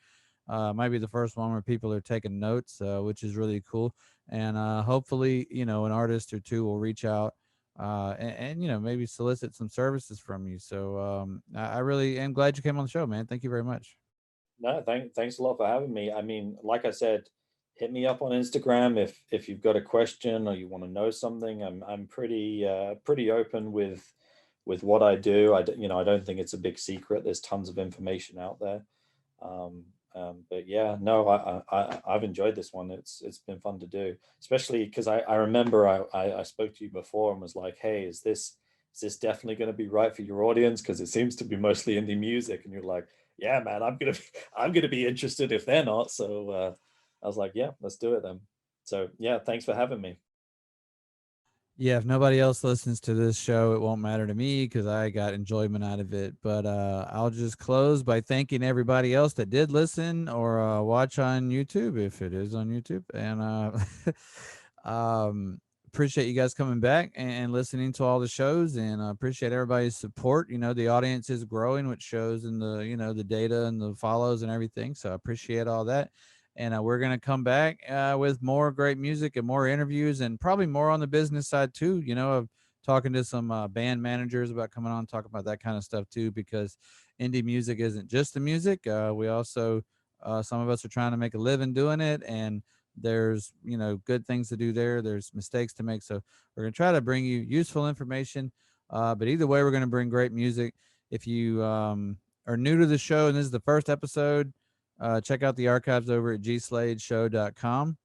Might be the first one where people are taking notes, which is really cool. And hopefully, an artist or two will reach out and maybe solicit some services from you. So I really am glad you came on the show, man. Thank you very much. No, thanks a lot for having me. I mean, like I said, hit me up on Instagram if you've got a question or you want to know something. I'm pretty open with what I do. I don't think it's a big secret. There's tons of information out there. But yeah, no, I've enjoyed this one. It's been fun to do, especially because I remember I spoke to you before and was like, hey, is this definitely going to be right for your audience? Because it seems to be mostly indie music, and you're like, yeah, man, I'm gonna be interested if they're not. So I was like, yeah, let's do it then. So yeah, thanks for having me. Yeah, if nobody else listens to this show, it won't matter to me because I got enjoyment out of it. But I'll just close by thanking everybody else that did listen or watch on YouTube, if it is on YouTube. And appreciate you guys coming back and listening to all the shows, and appreciate everybody's support. The audience is growing, which shows in the data and the follows and everything. So I appreciate all that. And we're going to come back with more great music and more interviews, and probably more on the business side too, of talking to some band managers about coming on, talking about that kind of stuff too, because indie music isn't just the music. We also, some of us are trying to make a living doing it, and there's good things to do there's mistakes to make. So we're going to try to bring you useful information, but either way, we're going to bring great music. If you are new to the show and this is the first episode, check out the archives over at gsladeshow.com.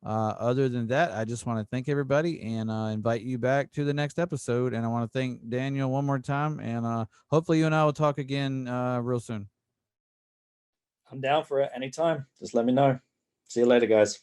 Other than that, I just want to thank everybody and invite you back to the next episode. And I want to thank Daniel one more time. And hopefully you and I will talk again real soon. I'm down for it anytime. Just let me know. See you later, guys.